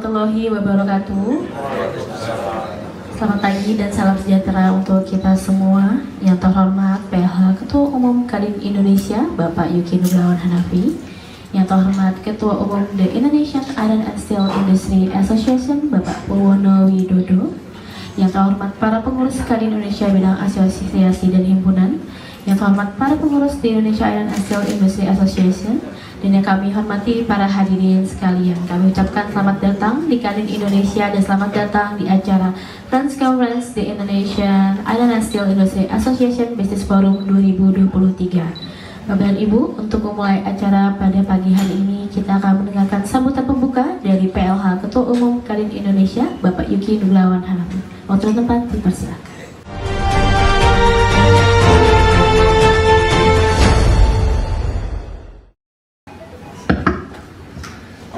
warahmatullahi wabarakatuh. Selamat pagi dan salam sejahtera untuk kita semua. Yang terhormat PLH Ketua Umum Kadin Indonesia Bapak Yuki Nugrawan Hanafi, yang terhormat Ketua Umum The Indonesian Iron and Steel Industry Association Bapak Purwono Widodo, yang terhormat para pengurus Kadin Indonesia bidang asosiasi dan himpunan, yang terhormat para pengurus di Indonesia Iron and Steel Industry Association, dan yang kami hormati para hadirin sekalian. Kami ucapkan selamat datang di Kadin Indonesia dan selamat datang di acara Trans Conference di Indonesian Iron and Steel Industry Association Business Forum 2023. Bapak dan Ibu, untuk memulai acara pada pagi hari ini, kita akan mendengarkan sambutan pembuka dari PLH Ketua Umum Kadin Indonesia Bapak Yuki Nugrawan Hanafi. Waktu dan tempat dipersilakan.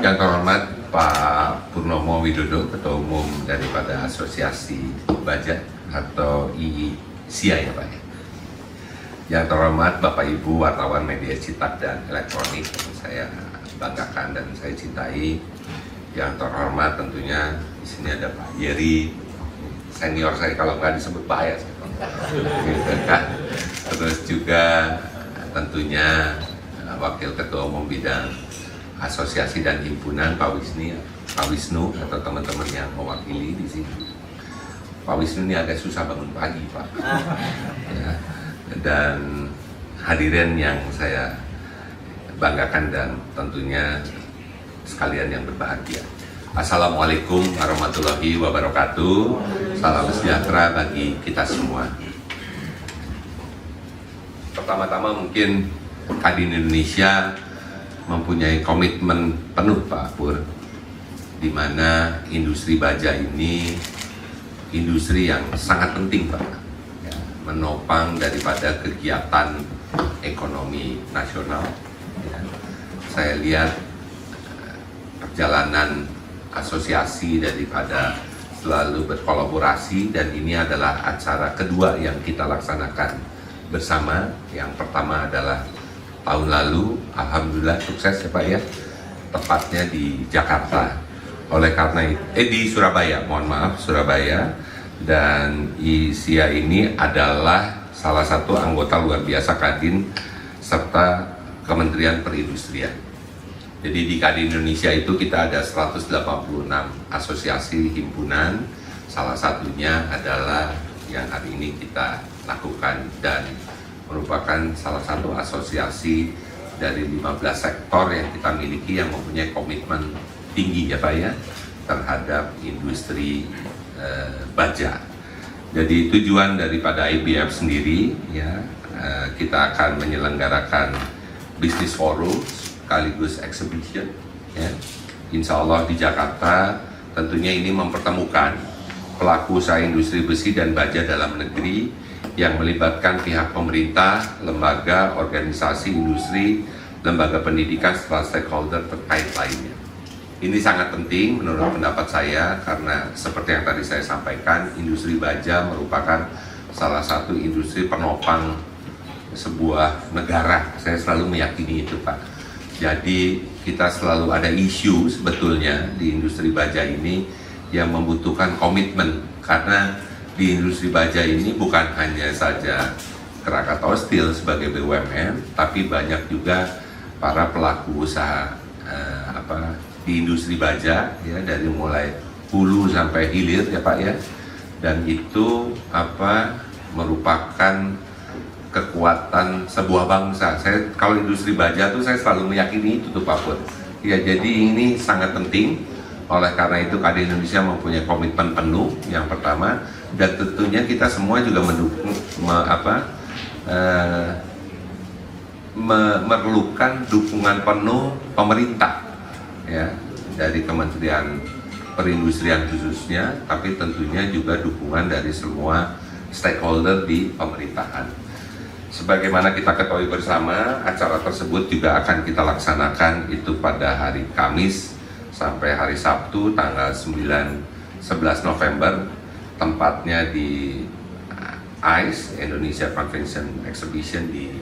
Yang terhormat Pak Purnomo Widodo, Ketua Umum daripada Asosiasi Baja atau IISIA ya Pak ya. Yang terhormat Bapak Ibu wartawan media cetak dan elektronik yang saya banggakan dan saya cintai. Yang terhormat tentunya di sini ada Pak Yeri, senior saya, kalau nggak disebut bahaya. Gitu kan. Terus juga tentunya Wakil Ketua Umum Bidang Asosiasi dan Himpunan Pak Wisnu atau teman-teman yang mewakili di sini. Pak Wisnu ini agak susah bangun pagi Pak. Ya. Dan hadirin yang saya banggakan dan tentunya sekalian yang berbahagia. Assalamualaikum warahmatullahi wabarakatuh. Salam sejahtera bagi kita semua. Pertama-tama mungkin Kadin Indonesia mempunyai komitmen penuh Pak Pur, di mana industri baja ini industri yang sangat penting Pak, ya, menopang daripada kegiatan ekonomi nasional. Ya. Saya lihat perjalanan asosiasi daripada selalu berkolaborasi, dan ini adalah acara kedua yang kita laksanakan bersama. Yang pertama adalah tahun lalu, alhamdulillah sukses ya Pak ya, tepatnya di Jakarta. Oleh karena itu, di Surabaya, mohon maaf, Surabaya. Dan ISIA ini adalah salah satu anggota luar biasa Kadin serta Kementerian Perindustrian. Jadi di Kadin Indonesia itu kita ada 186 asosiasi himpunan, salah satunya adalah yang hari ini kita lakukan dan merupakan salah satu asosiasi dari 15 sektor yang kita miliki yang mempunyai komitmen tinggi ya Pak ya terhadap industri baja. Jadi tujuan daripada IBF sendiri ya, kita akan menyelenggarakan Business Forum sekaligus exhibition ya. Insya Allah di Jakarta. Tentunya ini mempertemukan pelaku usaha industri besi dan baja dalam negeri yang melibatkan pihak pemerintah, lembaga, organisasi industri, lembaga pendidikan, serta stakeholder terkait lainnya. Ini sangat penting menurut pendapat saya karena seperti yang tadi saya sampaikan, industri baja merupakan salah satu industri penopang sebuah negara. Saya selalu meyakini itu Pak. Jadi kita selalu ada isu sebetulnya di industri baja ini yang membutuhkan komitmen, karena di industri baja ini bukan hanya saja Krakatau Steel sebagai BUMN, tapi banyak juga para pelaku usaha di industri baja ya, dari mulai hulu sampai hilir ya Pak ya. Dan itu merupakan kekuatan sebuah bangsa. Saya kalau industri baja tuh saya selalu meyakini itu tuh Pak Pur. Ya, jadi ini sangat penting. Oleh karena itu Kadin Indonesia mempunyai komitmen penuh yang pertama, dan tentunya kita semua juga mendukung memerlukan dukungan penuh pemerintah ya, dari Kementerian Perindustrian khususnya, tapi tentunya juga dukungan dari semua stakeholder di pemerintahan. Sebagaimana kita ketahui bersama, acara tersebut juga akan kita laksanakan itu pada hari Kamis sampai hari Sabtu tanggal 11 November, tempatnya di ICE, Indonesia Convention Exhibition di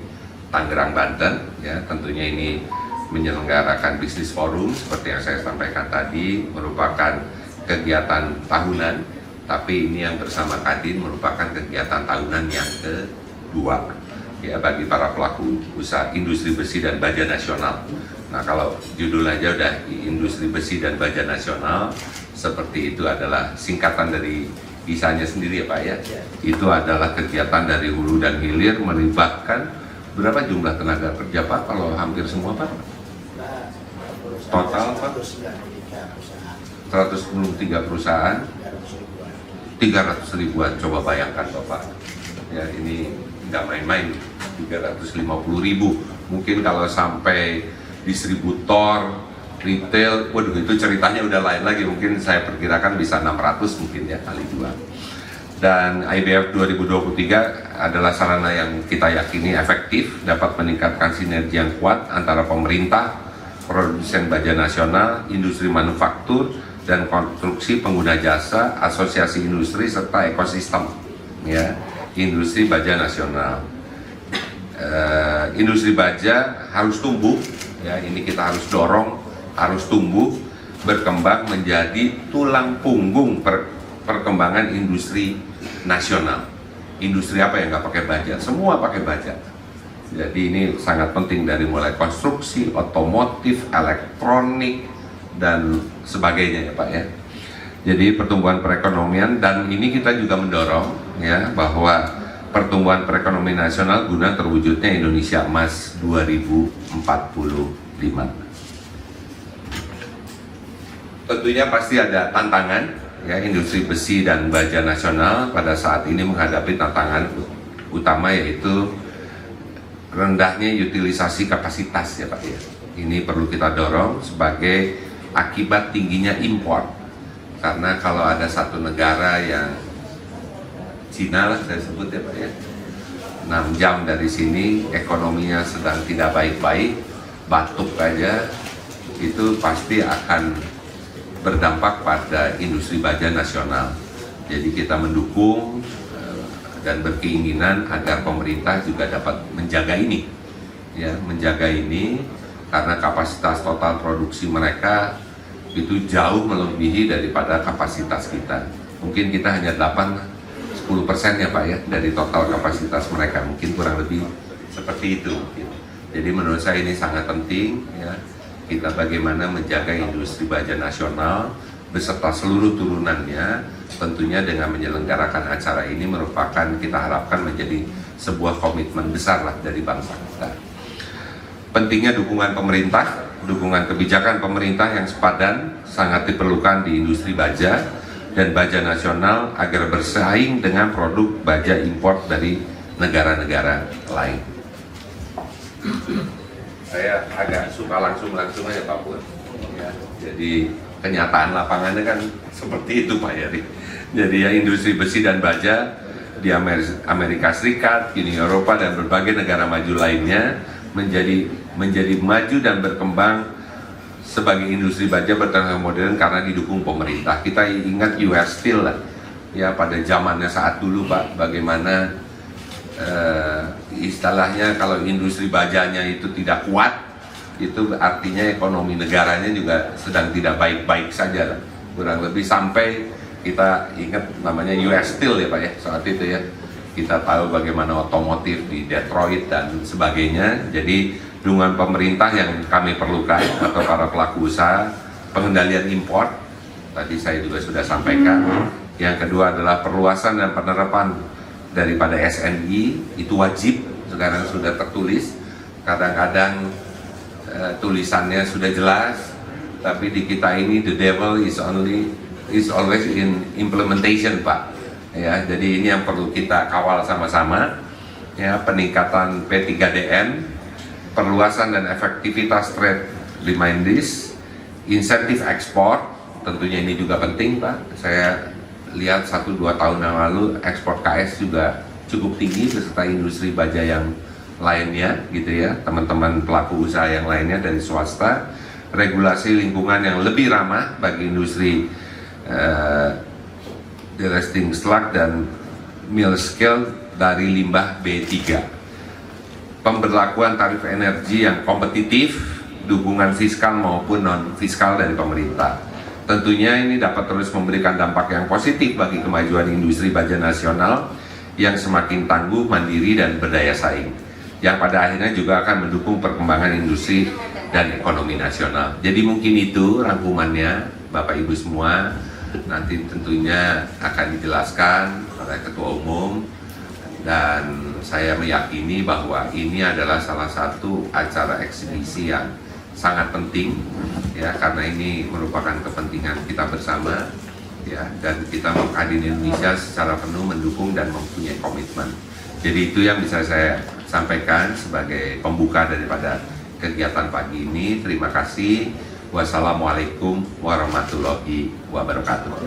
Tangerang, Banten ya. Tentunya ini menyelenggarakan bisnis forum seperti yang saya sampaikan tadi, merupakan kegiatan tahunan, tapi ini yang bersama Kadin merupakan kegiatan tahunan yang kedua ya bagi para pelaku usaha industri besi dan baja nasional. Nah, kalau judul aja udah industri besi dan baja nasional, seperti itu adalah singkatan dari ISAnya sendiri ya Pak ya. Itu adalah kegiatan dari hulu dan hilir melibatkan berapa jumlah tenaga kerja Pak kalau hampir semua Pak? Total Pak? 193 perusahaan, 300 ribuan, coba bayangkan Bapak. Ya ini nggak main-main, 350 ribu. Mungkin kalau sampai distributor, retail, waduh itu ceritanya udah lain lagi. Mungkin saya perkirakan bisa 600 mungkin ya kali 2. Dan IBF 2023 adalah sarana yang kita yakini efektif dapat meningkatkan sinergi yang kuat antara pemerintah, produsen baja nasional, industri manufaktur, dan konstruksi pengguna jasa, asosiasi industri, serta ekosistem ya industri baja nasional. Industri baja harus tumbuh ya, ini kita harus dorong, harus tumbuh, berkembang menjadi tulang punggung perkembangan industri nasional. Industri apa yang nggak pakai baja? Semua pakai baja. Jadi ini sangat penting dari mulai konstruksi, otomotif, elektronik, dan sebagainya ya Pak ya. Jadi pertumbuhan perekonomian, dan ini kita juga mendorong ya bahwa pertumbuhan perekonomian nasional guna terwujudnya Indonesia Emas 2045. Tentunya pasti ada tantangan ya, industri besi dan baja nasional pada saat ini menghadapi tantangan utama yaitu rendahnya utilisasi kapasitas ya Pak ya. Ini perlu kita dorong sebagai akibat tingginya impor. Karena kalau ada satu negara yang Cina lah saya sebut ya Pak ya, 6 jam dari sini ekonominya sedang tidak baik-baik, batuk aja, itu pasti akan berdampak pada industri baja nasional. Jadi kita mendukung dan berkeinginan agar pemerintah juga dapat menjaga ini ya, menjaga ini karena kapasitas total produksi mereka itu jauh melebihi daripada kapasitas kita. Mungkin kita hanya 8-10% ya Pak ya dari total kapasitas mereka, mungkin kurang lebih seperti itu. Jadi menurut saya ini sangat penting ya, kita bagaimana menjaga industri baja nasional beserta seluruh turunannya, tentunya dengan menyelenggarakan acara ini merupakan kita harapkan menjadi sebuah komitmen besar lah dari bangsa kita. Pentingnya dukungan pemerintah, dukungan kebijakan pemerintah yang sepadan sangat diperlukan di industri baja dan baja nasional agar bersaing dengan produk baja impor dari negara-negara lain. Saya agak suka langsung aja Pak Pur. Ya, jadi kenyataan lapangannya kan seperti itu Pak Yari. Jadi ya industri besi dan baja di Amerika Serikat, Uni Eropa dan berbagai negara maju lainnya menjadi maju dan berkembang sebagai industri baja berteknologi modern karena didukung pemerintah. Kita ingat US Steel lah ya pada zamannya saat dulu Pak, bagaimana istilahnya kalau industri bajanya itu tidak kuat, itu artinya ekonomi negaranya juga sedang tidak baik-baik saja lah. Kurang lebih sampai kita ingat namanya US Steel ya Pak ya saat itu ya. Kita tahu bagaimana otomotif di Detroit dan sebagainya. Jadi dukungan pemerintah yang kami perlukan atau para pelaku usaha, pengendalian impor, tadi saya juga sudah sampaikan. Yang kedua adalah perluasan dan penerapan daripada SNI, itu wajib, sekarang sudah tertulis. Kadang-kadang tulisannya sudah jelas, tapi di kita ini the devil is always in implementation Pak. Ya, jadi ini yang perlu kita kawal sama-sama. Ya, peningkatan P3DN, perluasan dan efektivitas trade reminders, insentif ekspor, tentunya ini juga penting Pak. Saya lihat 1-2 tahun yang lalu ekspor KS juga cukup tinggi beserta industri baja yang lainnya gitu ya, teman-teman pelaku usaha yang lainnya dari swasta. Regulasi lingkungan yang lebih ramah bagi industri deresting slag dan mill scale dari limbah B3. Pemberlakuan tarif energi yang kompetitif dukungan fiskal maupun non fiskal dari pemerintah. Tentunya ini dapat terus memberikan dampak yang positif bagi kemajuan industri baja nasional yang semakin tangguh, mandiri, dan berdaya saing, yang pada akhirnya juga akan mendukung perkembangan industri dan ekonomi nasional. Jadi mungkin itu rangkumannya, Bapak Ibu semua. Nanti tentunya akan dijelaskan oleh Ketua Umum, dan saya meyakini bahwa ini adalah salah satu acara eksibisi yang sangat penting ya, karena ini merupakan kepentingan kita bersama ya, dan kita menghadiri Indonesia secara penuh mendukung dan mempunyai komitmen. Jadi itu yang bisa saya sampaikan sebagai pembuka daripada kegiatan pagi ini. Terima kasih. Wassalamualaikum warahmatullahi wabarakatuh.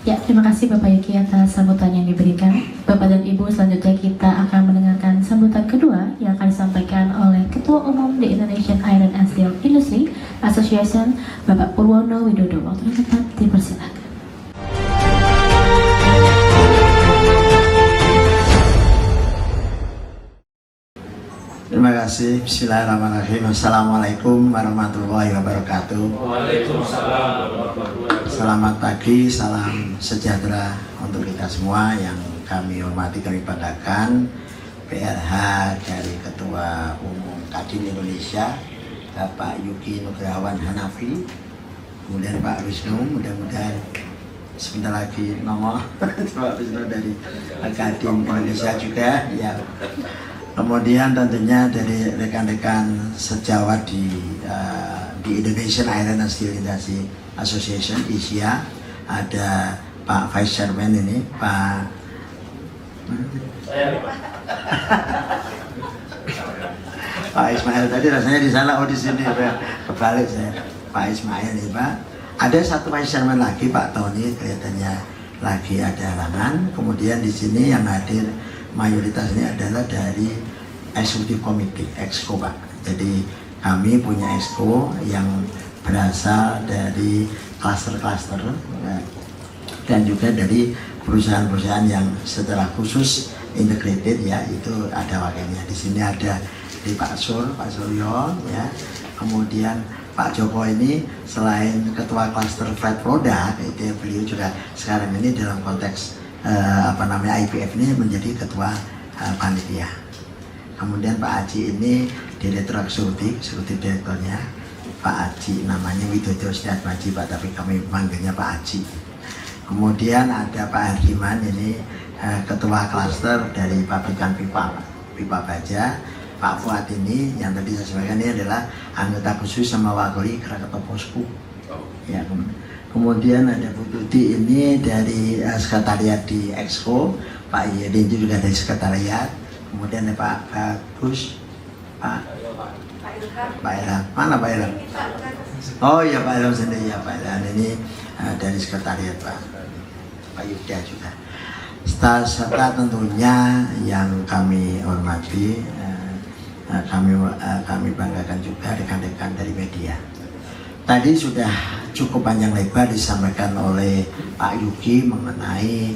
Ya, terima kasih Bapak Yuki atas sambutan yang diberikan. Bapak dan Ibu, selanjutnya kita akan mendengarkan sambutan kedua yang akan disampaikan oleh Ketua Umum The Indonesian Iron and Steel Industry Association, Bapak Purwono Widodo. Waktu yang tepat dipersilakan. Terima kasih. Bismillahirrahmanirrahim. Assalamualaikum warahmatullahi wabarakatuh. Waalaikumsalam warahmatullahi wabarakatuh. Selamat pagi, salam sejahtera untuk kita semua yang kami hormati, kami banggakan. PLH dari Ketua Umum Kadin Indonesia, Bapak Yuki Nugrawan Hanafi, kemudian Pak Wisnu, mudah-mudahan sebentar lagi nomor Pak Wisnu dari Kadin Indonesia juga ya. Kemudian tentunya dari rekan-rekan sejawat di Indonesian Iron and Steel Industry Association (ISIA), ada Pak Vice Chairman ini, Pak Pak Ismail. Tadi rasanya di sana, di sini kebalik saya. Pak Ismail ini Pak. Ada satu Vice Chairman lagi, Pak Tony, kelihatannya lagi ada halangan. Kemudian di sini yang hadir mayoritas ini adalah dari Executive Committee, Exco Pak. Jadi kami punya Exco yang berasal dari klaster-klaster dan juga dari perusahaan-perusahaan yang secara khusus integrated ya, itu ada wakilnya. Di sini ada di Pak Suryo ya. Kemudian Pak Joko ini selain ketua klaster flat product, itu beliau juga sekarang ini dalam konteks IPF ini menjadi ketua panitia. Kemudian Pak Haji ini direktur eksekutif direkturnya. Pak Haji namanya Widodo Setiatmaji Pak, tapi kami panggilnya Pak Haji. Kemudian ada Pak Hardiman ini ketua klaster dari pabrikan pipa baja. Pak Fuad ini yang tadi saya sampaikan ini adalah anggota khusus sama Wakili Krakatau Posku. Ya, kemudian ada Bu Tuti ini dari sekretariat di Exco, Pak Yedin juga dari sekretariat. Kemudian ada Pak Bagus, Pak Ilham, mana Pak Ilham? Oh iya Pak Ilham sendiri ya, Pak Ilham ini dari sekretariat Pak Yuda juga. Serta tentunya yang kami hormati, kami banggakan juga rekan-rekan dari media. Tadi sudah cukup panjang lebar disampaikan oleh Pak Yuki mengenai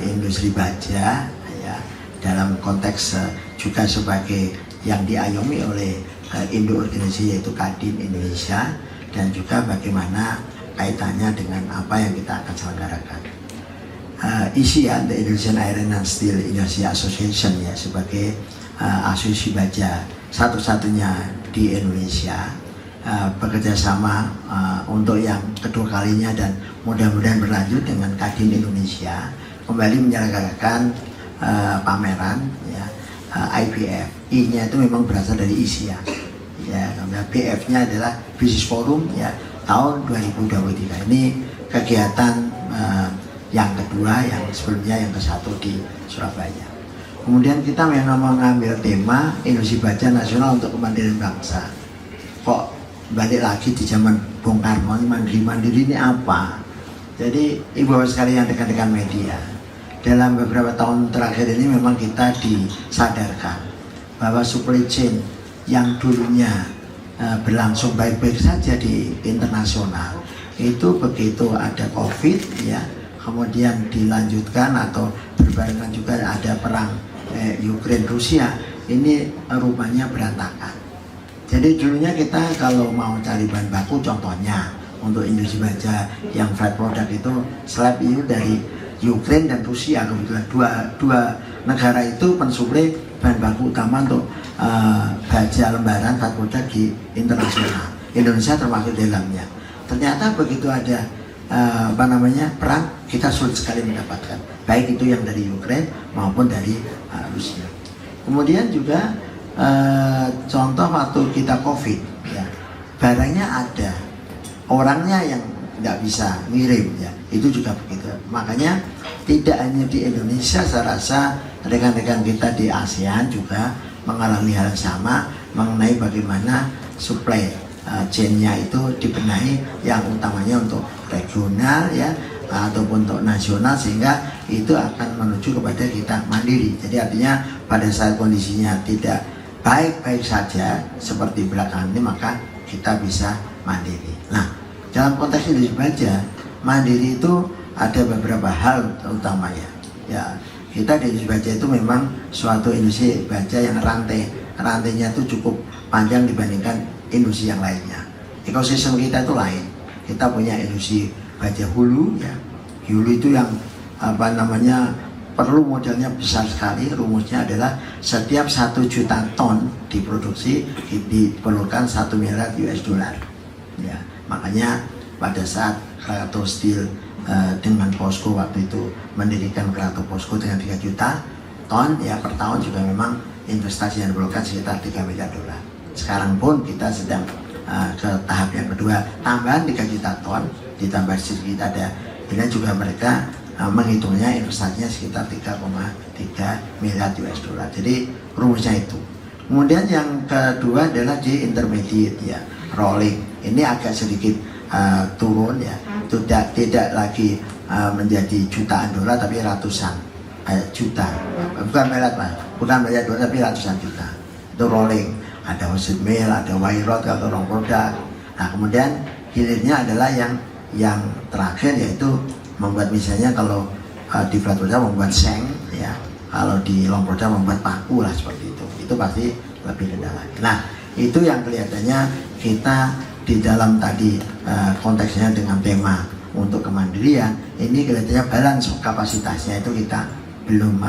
industri baja ya, dalam konteks juga sebagai yang diayomi oleh induk organisasi yaitu Kadin Indonesia, dan juga bagaimana kaitannya dengan apa yang kita akan selenggarakan. ISIA, The Indonesian Iron and Steel Industry Association ya, sebagai asosiasi baja satu-satunya di Indonesia, bekerja sama untuk yang kedua kalinya dan mudah-mudahan berlanjut dengan Kadin Indonesia kembali menyelenggarakan pameran ya, IPF. I-nya itu memang berasal dari ISIA ya, BF-nya adalah Business Forum ya, tahun 2023. Ini kegiatan yang kedua, yang sebelumnya yang ke-1 di Surabaya. Kemudian kita memang mengambil tema industri baja nasional untuk kemandirian bangsa. Kok balik lagi di zaman Bung Karno, mandiri ini apa? Jadi ibu bapak sekalian, rekan-rekan media, dalam beberapa tahun terakhir ini memang kita disadarkan bahwa supply chain yang dulunya berlangsung baik-baik saja di internasional. Itu begitu ada COVID ya, kemudian dilanjutkan atau berbarengan juga ada perang Ukraine Rusia, ini rupanya berantakan. Jadi dulunya kita kalau mau cari bahan baku, contohnya untuk industri baja yang flat product itu slab itu dari Ukraine dan Rusia, kebetulan dua negara itu pensuplai bahan baku utama untuk baja lembaran flat product di internasional. Indonesia termasuk di dalamnya. Ternyata begitu ada perang, kita sulit sekali mendapatkan, baik itu yang dari Ukraine maupun dari Rusia. Kemudian juga contoh waktu kita COVID, ya, barangnya ada, orangnya yang nggak bisa ngirim, ya, itu juga begitu. Makanya tidak hanya di Indonesia, saya rasa rekan-rekan kita di ASEAN juga mengalami hal yang sama mengenai bagaimana supply chain-nya itu dibenahi, yang utamanya untuk regional ya ataupun untuk nasional, sehingga itu akan menuju kepada kita mandiri. Jadi artinya pada saat kondisinya tidak baik-baik saja seperti belakangan ini, maka kita bisa mandiri. Nah, dalam konteks industri baja, mandiri itu ada beberapa hal utamanya. Ya, kita di industri baja itu memang suatu industri baja yang rantainya itu cukup panjang dibandingkan industri yang lainnya. Ekosistem kita itu lain. Kita punya industri baja hulu, ya. Hulu itu yang perlu modalnya besar sekali. Rumusnya adalah setiap 1 juta ton diproduksi diperlukan 1 miliar US dollar. Ya, makanya pada saat Krato Steel dengan POSCO waktu itu mendirikan Krato POSCO dengan 3 juta ton ya per tahun, juga memang investasi yang diperlukan sekitar 3 miliar dolar. Sekarang pun kita sedang ke tahap yang kedua, tambahan 3 juta ton ditambah kita ada, ini juga mereka menghitungnya investasinya sekitar 3,3 miliar US dollar. Jadi rumusnya itu. Kemudian yang kedua adalah di intermediate ya, rolling. Ini agak sedikit turun ya, tidak lagi menjadi jutaan dolar tapi ratusan juta, bukan miliar Pak, bukan miliar dolar tapi ratusan juta. Itu rolling, ada hot mill, ada wire rod atau long product. Nah kemudian hilirnya adalah yang terakhir, yaitu membuat, misalnya kalau di flat product membuat seng ya, kalau di long product membuat paku lah, seperti itu. Itu pasti lebih rendah lagi. Nah itu yang kelihatannya kita di dalam tadi konteksnya dengan tema untuk kemandirian, ini kelihatannya balance kapasitasnya itu kita belum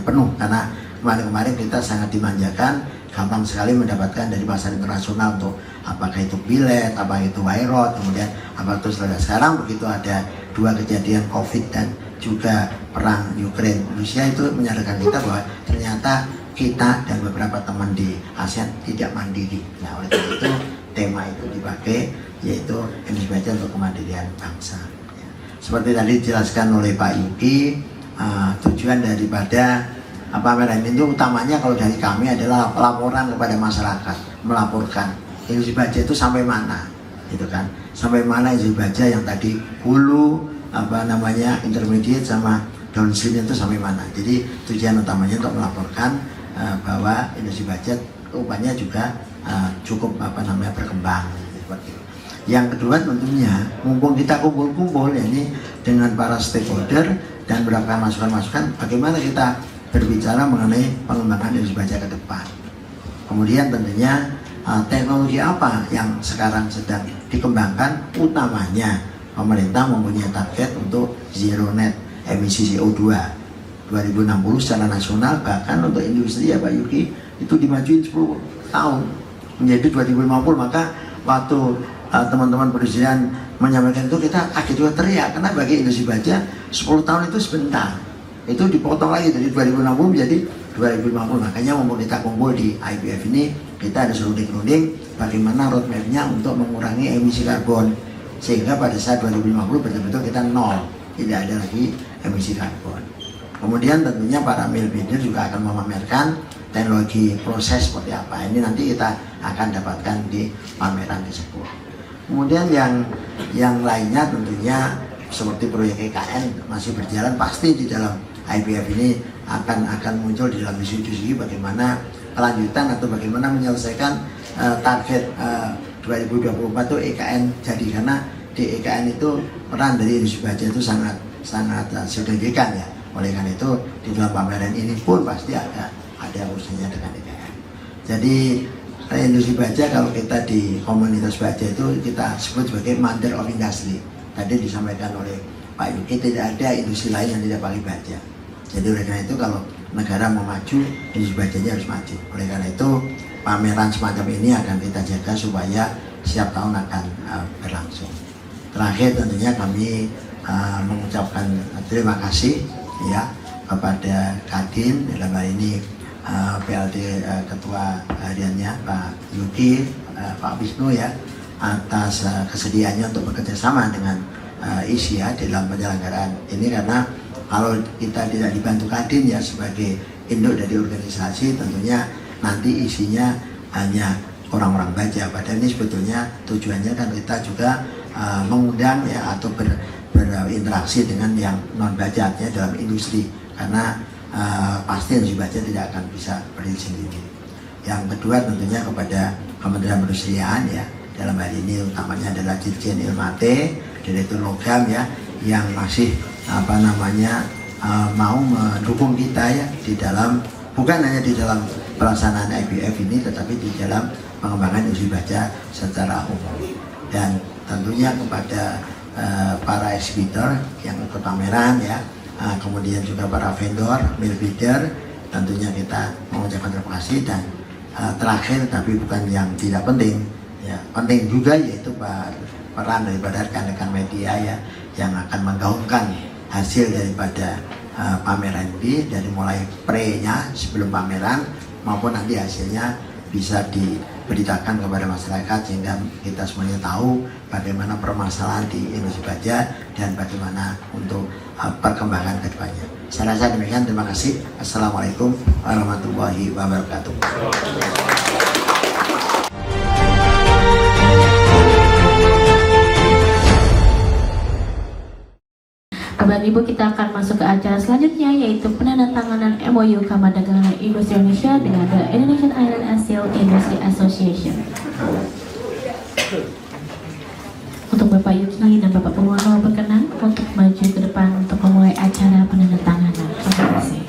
penuh, karena kemarin kita sangat dimanjakan, gampang sekali mendapatkan dari pasar internasional untuk apakah itu billet, apakah itu wire rod, kemudian apa itu sekarang begitu ada 2 kejadian COVID dan juga perang Ukraine Rusia, itu menyadarkan kita bahwa ternyata kita dan beberapa teman di ASEAN tidak mandiri. Nah oleh karena itu tema itu dipakai, yaitu industri baja untuk kemandirian bangsa. Ya. Seperti tadi dijelaskan oleh Pak Yuki, tujuan daripada pameran itu utamanya kalau dari kami adalah laporan kepada masyarakat, melaporkan industri baja itu sampai mana, gitu kan? Sampai mana industri baja yang tadi hulu, intermediate sama downstream itu sampai mana. Jadi tujuan utamanya untuk melaporkan bahwa industri baja rupanya juga cukup berkembang seperti itu. Yang kedua tentunya mumpung kita kumpul-kumpul ya, ini dengan para stakeholder dan berdasarkan masukan-masukan bagaimana kita berbicara mengenai pengembangan industri baja ke depan. Kemudian tentunya teknologi apa yang sekarang sedang dikembangkan, utamanya pemerintah mempunyai target untuk zero net emisi CO2 2060 secara nasional, bahkan untuk industri ya Pak Yuki itu dimajuin 10 tahun menjadi 2050. Maka waktu teman-teman perindustrian menyampaikan itu, kita kaget juga, teriak, karena bagi industri baja 10 tahun itu sebentar, itu dipotong lagi dari 2060 menjadi 2050. Makanya mumpung kita kumpul di IPF ini, kita ada serunding-runding bagaimana roadmap-nya untuk mengurangi emisi karbon, sehingga pada saat 2050 betul-betul kita nol, tidak ada lagi emisi karbon. Kemudian tentunya para mill builder juga akan memamerkan teknologi proses seperti apa. Ini nanti kita akan dapatkan di pameran tersebut. Kemudian yang lainnya tentunya seperti proyek IKN masih berjalan, pasti di dalam IPF ini akan muncul di dalam diskusi bagaimana kelanjutan atau bagaimana menyelesaikan target 2024 itu EKN jadi, karena di EKN itu peran dari industri baja itu sangat signifikan ya. Oleh karena itu di dalam pameran ini pun pasti ada urusannya dengan EKN. Jadi industri baja, kalau kita di komunitas baja itu kita sebut sebagai mother of industry. Tadi disampaikan oleh Pak Yuki, tidak ada industri lain yang tidak pakai baja. Jadi oleh karena itu kalau negara mau maju, industri bajanya harus maju. Oleh karena itu pameran semacam ini akan kita jaga supaya setiap tahun akan berlangsung. Terakhir tentunya kami mengucapkan terima kasih ya kepada Kadin, dalam hal ini PLD Ketua Hariannya Pak Yuki, Pak Wisnu ya, atas kesediaannya untuk bekerja sama dengan ISIA dalam penyelenggaraan ini, karena kalau kita tidak dibantu Kadin ya sebagai induk dari organisasi, tentunya nanti isinya hanya orang-orang baja. Padahal ini sebetulnya tujuannya kan kita juga mengundang ya atau berinteraksi dengan yang non baja ya dalam industri, karena pasti industri baja tidak akan bisa berdiri sendiri. Yang kedua tentunya kepada Kementerian Perindustrian ya, dalam hal ini utamanya adalah Dirjen Ilmate, Direktur Logam ya, yang masih mau mendukung kita ya di dalam, bukan hanya di dalam pelaksanaan IBF ini, tetapi di dalam pengembangan industri baja secara umum. Dan tentunya kepada para exhibitor yang ikut pameran ya, kemudian juga para vendor, mill bidder, tentunya kita mengucapkan terima kasih. Dan terakhir tapi bukan yang tidak penting ya, penting juga yaitu peran daripada rekan-rekan media ya, yang akan menggaungkan hasil daripada pameran ini, dari mulai pre-nya sebelum pameran maupun nanti hasilnya bisa diberitakan kepada masyarakat, sehingga kita semuanya tahu bagaimana permasalahan di industri baja dan bagaimana untuk perkembangan ke depannya. Saya rasa demikian, terima kasih. Assalamualaikum warahmatullahi wabarakatuh. Bapak Ibu, kita akan masuk ke acara selanjutnya, yaitu penandatanganan MOU Kamar Dagangan Industri Indonesia dengan The Indonesian Iron and Steel Industry Association. Untuk Bapak Yuki dan Bapak Purwono berkenan untuk maju ke depan untuk memulai acara penandatanganan. Terima kasih.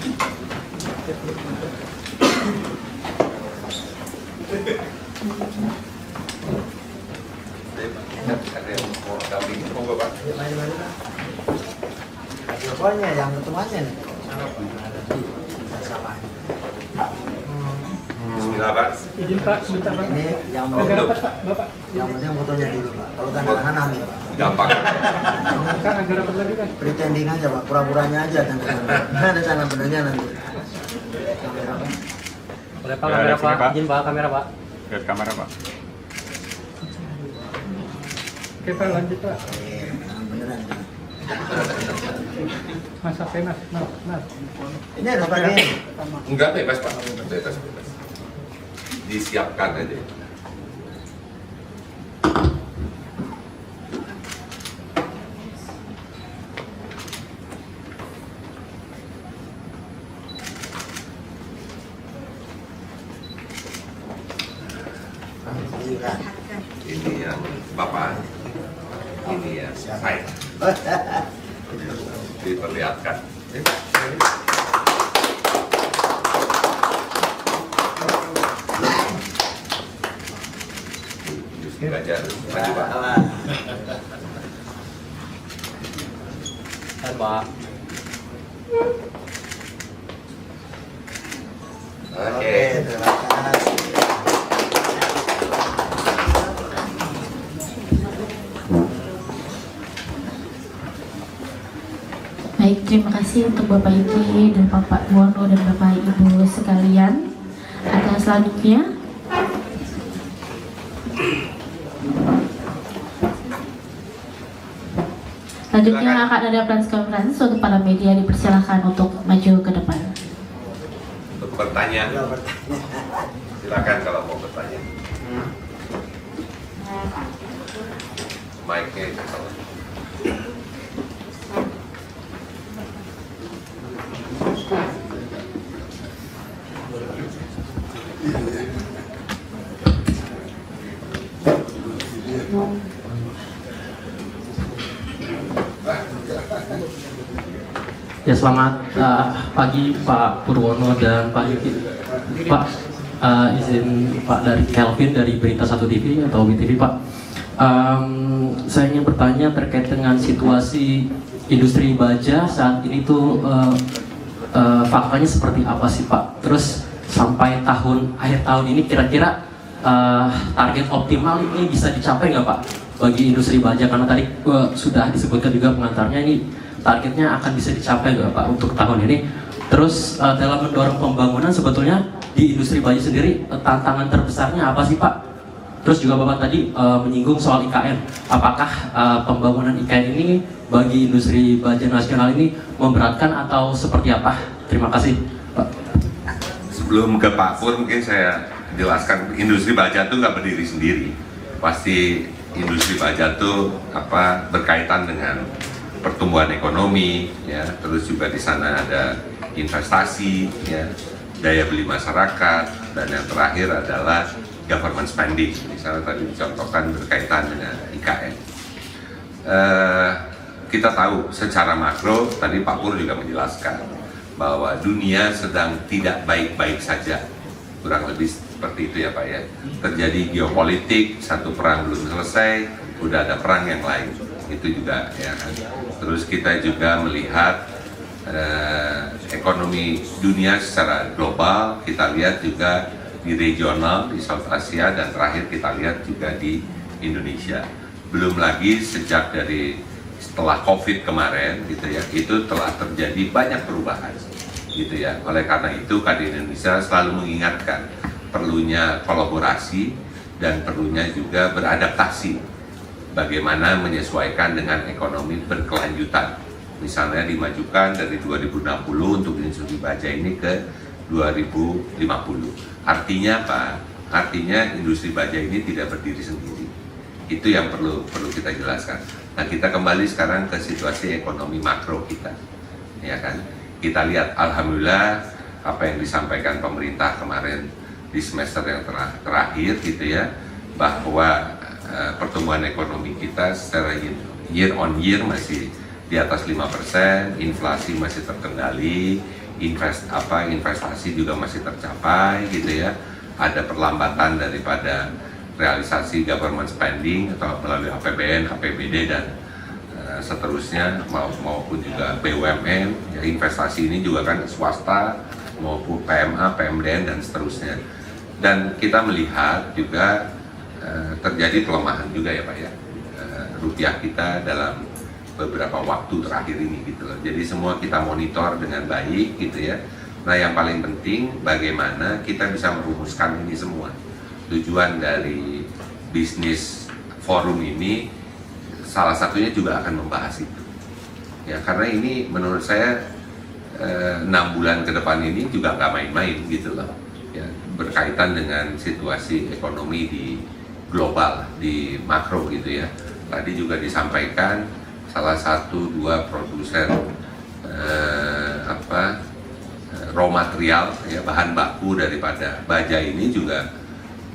Pokoknya yang ketuanya nih. Bismillah Pak. Izin Pak, sebentar Pak. Ini yang Agak rapat Pak, Bapak. yang penting fotonya dulu Pak. Kalau tanda tangan nanti Pak. Gampang. Kan agak rapat lagi kan. Pretending aja Pak, pura-puranya aja tanda tangan. Ada tangan benernya nanti. Boleh Pak, kamera Pak. Izin Pak, kamera Pak. Lihat kamera Pak. Oke Pak, lanjut Pak. Tangan beneran. Mas, oke Mas. Ini ada Pak ini. Enggak, bebas Pak. Bebas. Disiapkan aja. Ini yang Bapak, ini ya saya. Diperlihatkan. Belajar maju Pak. Hai Pak. Oke. Terima kasih. Baik, terima kasih untuk Bapak Yuki dan Bapak Purwono dan Bapak Ibu sekalian. Acara selanjutnya, selanjutnya akan ada press conference untuk para media, dipersilakan untuk maju ke depan. Untuk bertanya, silakan kalau mau bertanya. Mic-nya itu salah. Ya, selamat pagi Pak Purwono dan Pak Yuki. Pak, izin Pak dari Kelvin dari Berita 1 TV atau BTV Pak. Saya ingin bertanya terkait dengan situasi industri baja saat ini tuh faktanya seperti apa sih Pak? Terus sampai akhir tahun ini kira-kira target optimal ini bisa dicapai nggak Pak bagi industri baja? Karena tadi sudah disebutkan juga pengantarnya, ini targetnya akan bisa dicapai nggak Pak untuk tahun ini? Terus dalam mendorong pembangunan sebetulnya di industri baja sendiri tantangan terbesarnya apa sih Pak? Terus juga Bapak tadi menyinggung soal IKN. Apakah pembangunan IKN ini bagi industri baja nasional ini memberatkan atau seperti apa? Terima kasih Pak. Sebelum ke Pak Pur, mungkin saya jelaskan, industri baja itu nggak berdiri sendiri. Pasti industri baja itu berkaitan dengan pertumbuhan ekonomi, ya. Terus juga di sana ada investasi, ya, daya beli masyarakat, dan yang terakhir adalah government spending. Misalnya tadi dicontohkan berkaitan dengan IKN. Kita tahu secara makro, tadi Pak Pur juga menjelaskan bahwa dunia sedang tidak baik-baik saja, kurang lebih seperti itu ya Pak ya. Terjadi geopolitik, satu perang belum selesai, udah ada perang yang lain, itu juga ya kan. Terus kita juga melihat ekonomi dunia secara global, kita lihat juga di regional, di South Asia, dan terakhir kita lihat juga di Indonesia. Belum lagi sejak setelah COVID kemarin gitu ya, itu telah terjadi banyak perubahan gitu ya. Oleh karena itu Kadin Indonesia selalu mengingatkan perlunya kolaborasi dan perlunya juga beradaptasi, bagaimana menyesuaikan dengan ekonomi berkelanjutan. Misalnya dimajukan dari 2060 untuk industri baja ini ke 2050. Artinya apa? Artinya industri baja ini tidak berdiri sendiri. Itu yang perlu kita jelaskan. Nah, kita kembali sekarang ke situasi ekonomi makro kita, ya kan? Kita lihat, alhamdulillah apa yang disampaikan pemerintah kemarin di semester yang terakhir gitu ya, bahwa pertumbuhan ekonomi kita secara year on year masih di atas 5%, inflasi masih terkendali, investasi juga masih tercapai gitu ya. Ada perlambatan daripada realisasi government spending atau melalui APBN, APBD dan seterusnya, maupun juga BUMN ya, investasi ini juga kan swasta maupun PMA, PMDN dan seterusnya. Dan kita melihat juga terjadi pelemahan juga ya Pak ya, rupiah kita dalam beberapa waktu terakhir ini gitu loh. Jadi semua kita monitor dengan baik gitu ya. Nah, yang paling penting bagaimana kita bisa merumuskan ini semua. Tujuan dari bisnis forum ini salah satunya juga akan membahas itu. Ya, karena ini menurut saya 6 bulan ke depan ini juga nggak main-main gitu loh. Ya, berkaitan dengan situasi ekonomi di global, di makro gitu ya. Tadi juga disampaikan salah satu 2 produsen raw material ya, bahan baku daripada baja ini juga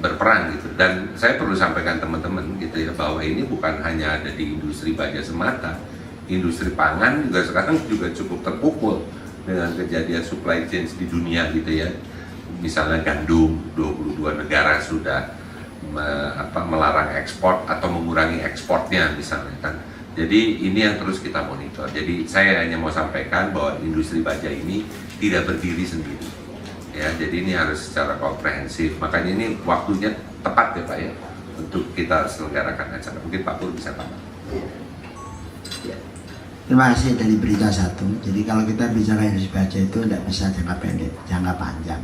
berperan gitu. Dan saya perlu sampaikan teman-teman gitu ya, bahwa ini bukan hanya ada di industri baja semata, industri pangan juga sekarang juga cukup terpukul dengan kejadian supply chain di dunia gitu ya. Misalnya gandum, 22 negara sudah melarang ekspor atau mengurangi ekspornya misalnya kan. Jadi ini yang terus kita monitor. Jadi saya hanya mau sampaikan bahwa industri baja ini tidak berdiri sendiri. Ya, jadi ini harus secara komprehensif. Makanya ini waktunya tepat ya Pak ya untuk kita selenggarakan acara. Mungkin Pak Pur bisa tambah. Ya. Terima kasih dari Berita 1. Jadi kalau kita bicara industri baja itu tidak bisa jangka pendek, jangka panjang.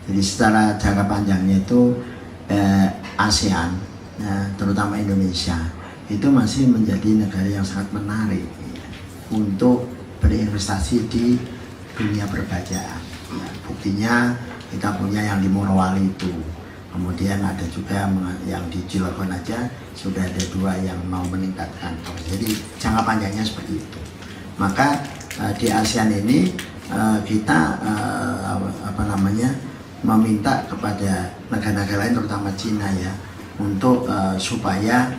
Jadi secara jangka panjangnya itu ASEAN, terutama Indonesia, itu masih menjadi negara yang sangat menarik ya, untuk berinvestasi di dunia perbajaan. Ya, buktinya kita punya yang di Morowali itu, kemudian ada juga yang di Cilegon aja sudah ada 2 yang mau meningkatkan. Jadi jangka panjangnya seperti itu. Maka di ASEAN ini kita meminta kepada negara-negara lain terutama Cina ya, untuk supaya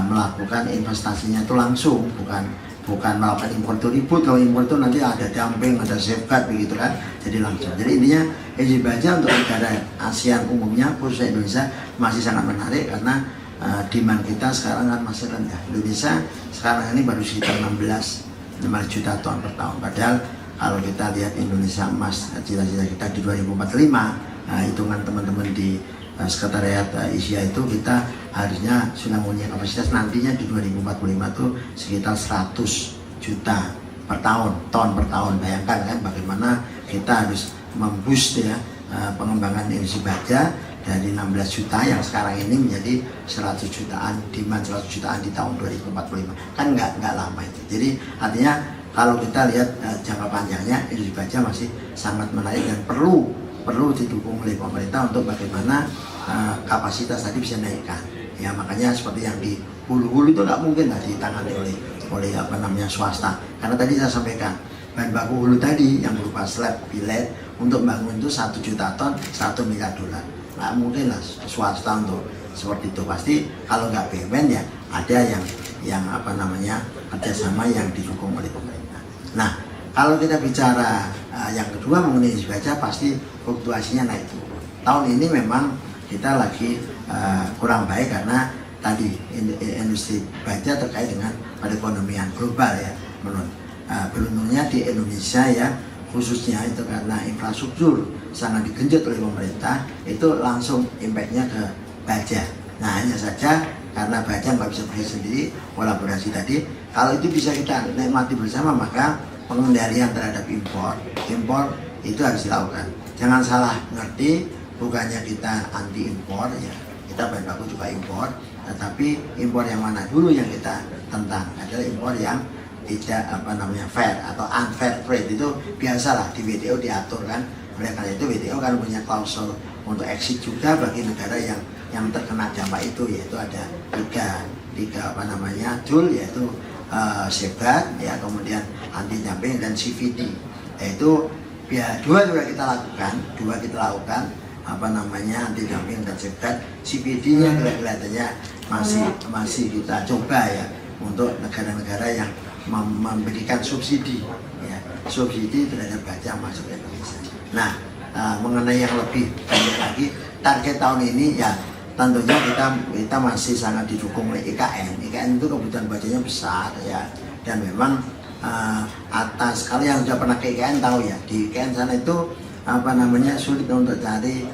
melakukan investasinya itu langsung, bukan melakukan impor itu ribut. Kalau impor itu nanti ada dumping, ada safeguard begitu kan, jadi langsung. Jadi intinya izin baja untuk negara ASEAN umumnya, khususnya Indonesia, masih sangat menarik karena demand kita sekarang kan masih rendah. Indonesia sekarang ini baru sekitar 16 juta ton per tahun. Padahal kalau kita lihat Indonesia emas, cita-cita kita di 2045, hitungan teman-teman di Sekretariat ISIA itu kita harusnya sudah punya kapasitas nantinya di 2045 itu sekitar 100 juta per tahun, ton per tahun. Bayangkan kan bagaimana kita harus memboost ya pengembangan industri baja dari 16 juta yang sekarang ini menjadi 100 jutaan, demand 100 jutaan di tahun 2045. Kan nggak lama itu. Jadi artinya kalau kita lihat jangka panjangnya industri baja masih sangat menarik dan perlu didukung oleh pemerintah untuk bagaimana kapasitas tadi bisa naikkan. Ya makanya seperti yang di hulu-hulu itu nggak mungkin lah ditangani oleh swasta. Karena tadi saya sampaikan bahan baku hulu tadi yang berupa slab, billet untuk bangun itu 1 juta ton, 1 miliar dolar. Nggak mungkin lah swasta untuk seperti itu. Pasti kalau nggak BUMN ya ada yang kerjasama yang didukung oleh pemerintah. Nah kalau kita bicara yang kedua mengenai industri baja, pasti fluktuasinya naik turun. Tahun ini memang kita lagi kurang baik karena tadi industri baja terkait dengan perekonomian global ya. Beruntungnya di Indonesia ya khususnya itu karena infrastruktur sangat digenjot oleh pemerintah, itu langsung impactnya ke baja. Nah hanya saja karena baja nggak bisa berdiri sendiri, kolaborasi tadi kalau itu bisa kita nikmati bersama, maka pengendalian terhadap impor itu harus dilakukan. Jangan salah ngerti, bukannya kita anti impor ya, kita bahan baku juga impor, tetapi impor yang mana dulu yang kita tentang adalah impor yang tidak fair atau unfair trade. Itu biasalah di WTO diatur kan. Oleh karena itu WTO kan punya klausul untuk exit juga bagi negara yang terkena dampak itu, yaitu ada tiga tool, yaitu safeguard ya, kemudian anti dumping dan CVD. Yaitu dua kita lakukan anti dumping dan safeguard. CVD-nya kelihatannya masih kita coba ya untuk negara-negara yang memberikan subsidi terhadap baja masuk ke Indonesia. Nah mengenai yang lebih banyak lagi target tahun ini ya tentunya kita masih sangat didukung oleh IKN. IKN itu kebutuhan bajanya besar ya, dan memang atas kalian yang sudah pernah ke IKN tahu ya, di IKN sana itu sulit untuk cari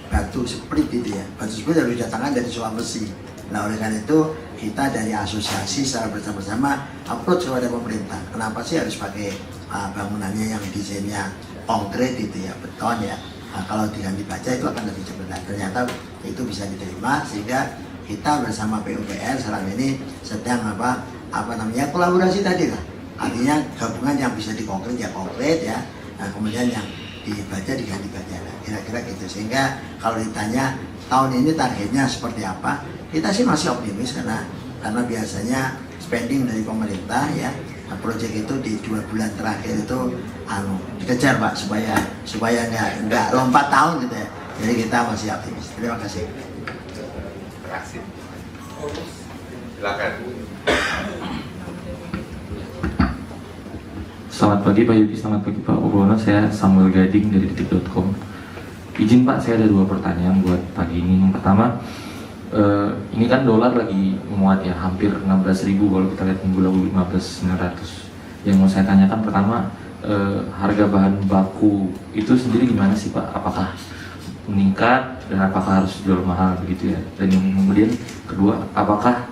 batu split itu ya. Batu split harus didatangkan dari Sulawesi. Nah oleh karena itu kita dari asosiasi secara bersama-sama approach kepada pemerintah. Kenapa sih harus pakai bangunannya yang desainnya konkret itu ya, beton ya. Nah, kalau diganti baja itu akan lebih cepat. Nah, ternyata itu bisa diterima sehingga kita bersama PUPR sekarang ini sedang kolaborasi tadi lah. Artinya gabungan yang bisa dikonkret ya konkret ya. Nah, kemudian yang dibaca diganti baja. Nah, kira-kira gitu. Sehingga kalau ditanya tahun ini targetnya seperti apa, kita sih masih optimis karena biasanya spending dari pemerintah ya, proyek itu di 2 bulan terakhir itu dikejar Pak supaya nggak lompat tahun gitu ya. Jadi kita masih optimis. Terima kasih. Terima kasih. Silakan. Selamat pagi Pak Yuki, selamat pagi Pak Purwono. Saya Samuel Gading dari detik.com. Izin Pak, saya ada 2 pertanyaan buat pagi ini. Yang pertama, ini kan dolar lagi menguat ya, hampir 16.000 kalau kita lihat minggu lalu 15.900. Yang mau saya tanyakan pertama, harga bahan baku itu sendiri gimana sih Pak? Apakah meningkat dan apakah harus jual mahal begitu ya? Dan yang kemudian kedua, apakah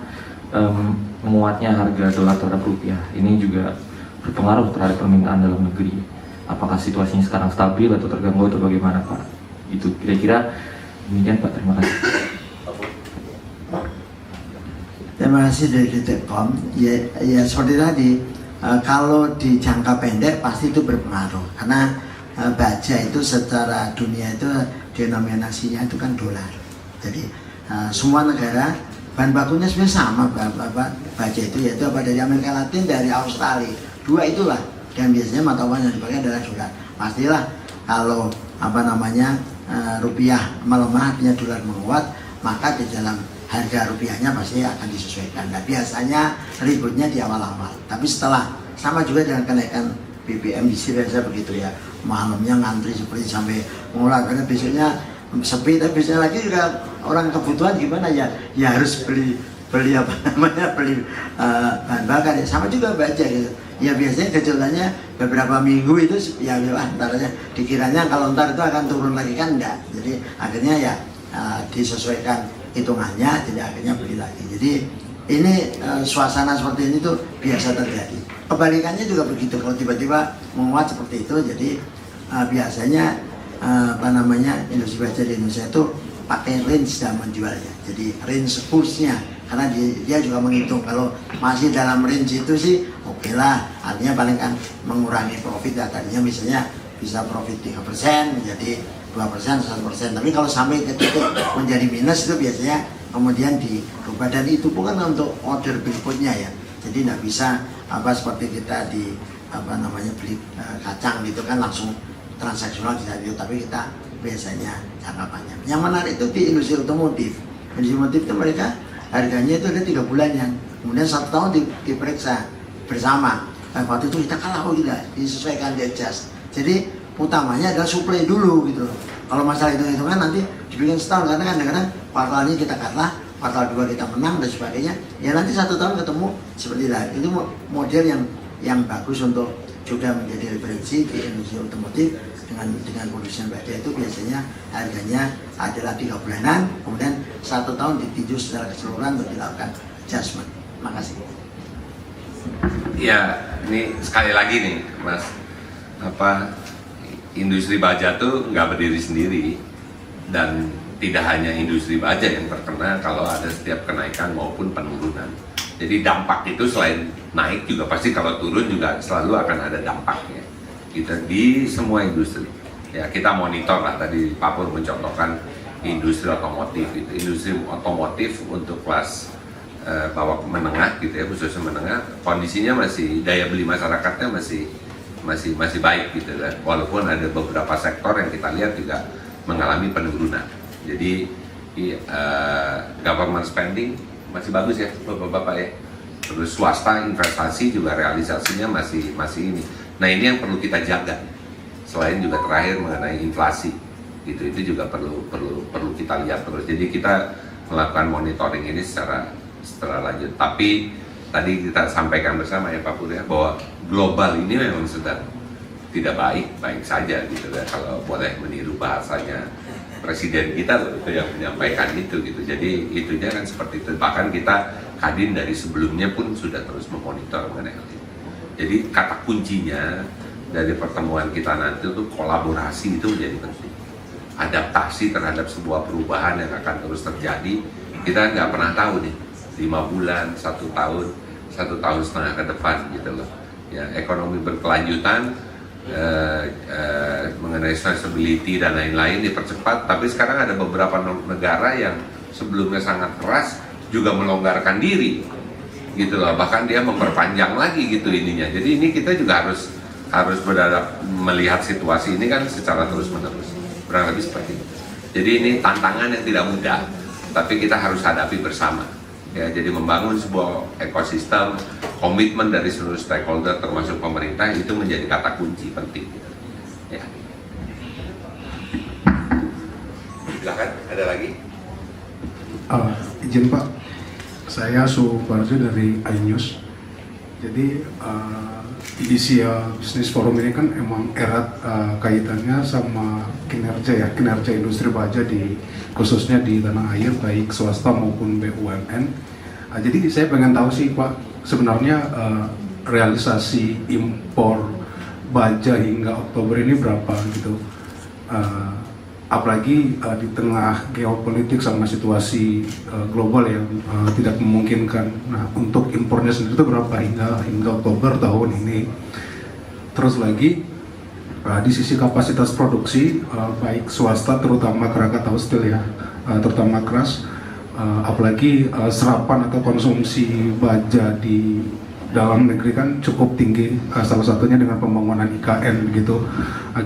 menguatnya harga dolar terhadap rupiah ini juga berpengaruh terhadap permintaan dalam negeri? Apakah situasinya sekarang stabil atau terganggu atau bagaimana Pak? Itu kira-kira demikian Pak, terima kasih. Terima kasih dari detik.com. Ya seperti tadi, kalau di jangka pendek pasti itu berpengaruh karena baja itu secara dunia itu denominasinya itu kan dolar. Jadi semua negara bahan bakunya sebenarnya sama baja itu, yaitu dari Amerika Latin, dari Australia, 2 itulah. Dan biasanya mata uang yang dipakai adalah dolar. Pastilah kalau rupiah melemah artinya dolar menguat, maka di dalam harga rupiahnya pasti akan disesuaikan. Nah biasanya ributnya di awal-awal, tapi setelah, sama juga dengan kenaikan BBM di sini biasa begitu ya, malamnya ngantri seperti sampai mengular, karena besoknya sepi, tapi besoknya lagi juga orang kebutuhan gimana ya, ya harus beli apa namanya, beli bahan bakar ya, sama juga baja gitu. Ya biasanya gejolaknya beberapa minggu itu ya antaranya dikiranya kalau ntar itu akan turun lagi, kan enggak. Jadi akhirnya ya disesuaikan hitungannya, jadi akhirnya beli lagi. Jadi ini suasana seperti ini tuh biasa terjadi. Kebalikannya juga begitu, kalau tiba-tiba menguat seperti itu, jadi biasanya apa namanya, industri baja di Indonesia itu pakai range dalam menjualnya. Jadi range kursnya, karena dia juga menghitung kalau masih dalam range itu sih oke lah, artinya paling kan mengurangi profit ya, tadinya misalnya bisa profit 3% menjadi 2%, 1%, tapi kalau sampai ke titik menjadi minus itu biasanya kemudian dirubah, dan itu bukan untuk order berikutnya ya. Jadi nggak bisa apa seperti kita di apa namanya beli kacang gitu kan langsung transaksional di situ, tapi kita biasanya jangka panjang. Yang menarik itu di industri otomotif. Industri otomotif itu mereka harganya itu ada 3 bulan, kemudian 1 tahun diperiksa bersama. Nah, waktu itu kita kalah, oh tidak, disesuaikan, di adjust. Jadi utamanya adalah supply dulu gitu. Kalau masalah hitung-hitungan nanti dibikin setahun, karena kadang-kadang kuartalnya kita kalah, kuartal 2 kita menang dan sebagainya. Ya nanti 1 tahun ketemu seperti lain. Itu model yang bagus untuk juga menjadi referensi di industri otomotif. Dengan produsen baja itu biasanya harganya adalah 3 bulanan, kemudian 1 tahun ditinjau secara keseluruhan untuk dilakukan adjustment. Makasih. Ya, ini sekali lagi nih, Mas, apa industri baja tuh nggak berdiri sendiri, dan tidak hanya industri baja yang terkena kalau ada setiap kenaikan maupun penurunan. Jadi dampak itu selain naik juga pasti kalau turun juga selalu akan ada dampaknya. Kita di semua industri. Ya kita monitor lah, tadi Pak Pur mencontohkan industri otomotif itu. Industri otomotif untuk kelas bawah menengah gitu ya, khususnya menengah, kondisinya masih, daya beli masyarakatnya masih baik gitu kan. Walaupun ada beberapa sektor yang kita lihat juga mengalami penurunan. Jadi government spending masih bagus ya Bapak-bapak ya. Terus swasta investasi juga realisasinya masih ini. Nah ini yang perlu kita jaga. Selain juga terakhir mengenai inflasi, itu juga perlu kita lihat terus. Jadi kita melakukan monitoring ini secara lanjut. Tapi tadi kita sampaikan bersama ya Pak Pur ya, bahwa global ini memang sedang tidak baik saja gitu ya. Kalau boleh meniru bahasanya presiden kita itu yang menyampaikan itu gitu. Jadi itunya kan seperti itu. Bahkan kita Kadin dari sebelumnya pun sudah terus memonitor mengenai hal ini. Jadi kata kuncinya dari pertemuan kita nanti itu kolaborasi itu menjadi penting. Adaptasi terhadap sebuah perubahan yang akan terus terjadi. Kita nggak pernah tahu nih 5 bulan, 1 tahun, 1,5 tahun ke depan gitu loh. Ya ekonomi berkelanjutan, mengenai sustainability dan lain-lain dipercepat. Tapi sekarang ada beberapa negara yang sebelumnya sangat keras juga melonggarkan diri gitu loh, bahkan dia memperpanjang lagi gitu ininya. Jadi ini kita juga harus melihat situasi ini kan secara terus-menerus, kurang lebih seperti itu. Jadi ini tantangan yang tidak mudah, tapi kita harus hadapi bersama ya. Jadi membangun sebuah ekosistem, komitmen dari seluruh stakeholder termasuk pemerintah itu menjadi kata kunci penting ya. Silakan, ada lagi? Izin Pak, saya Suparjo dari iNews. Jadi Asia Business Forum ini kan emang erat kaitannya sama kinerja industri baja khususnya di tanah air, baik swasta maupun BUMN. Jadi saya pengen tahu sih Pak, sebenarnya realisasi impor baja hingga Oktober ini berapa gitu. Apalagi di tengah geopolitik sama situasi global yang tidak memungkinkan. Nah, untuk impornya sendiri itu berapa hingga Oktober tahun ini. Terus lagi di sisi kapasitas produksi baik swasta terutama Krakatau Steel ya, terutama keras, apalagi serapan atau konsumsi baja di dalam negeri kan cukup tinggi, salah satunya dengan pembangunan IKN gitu.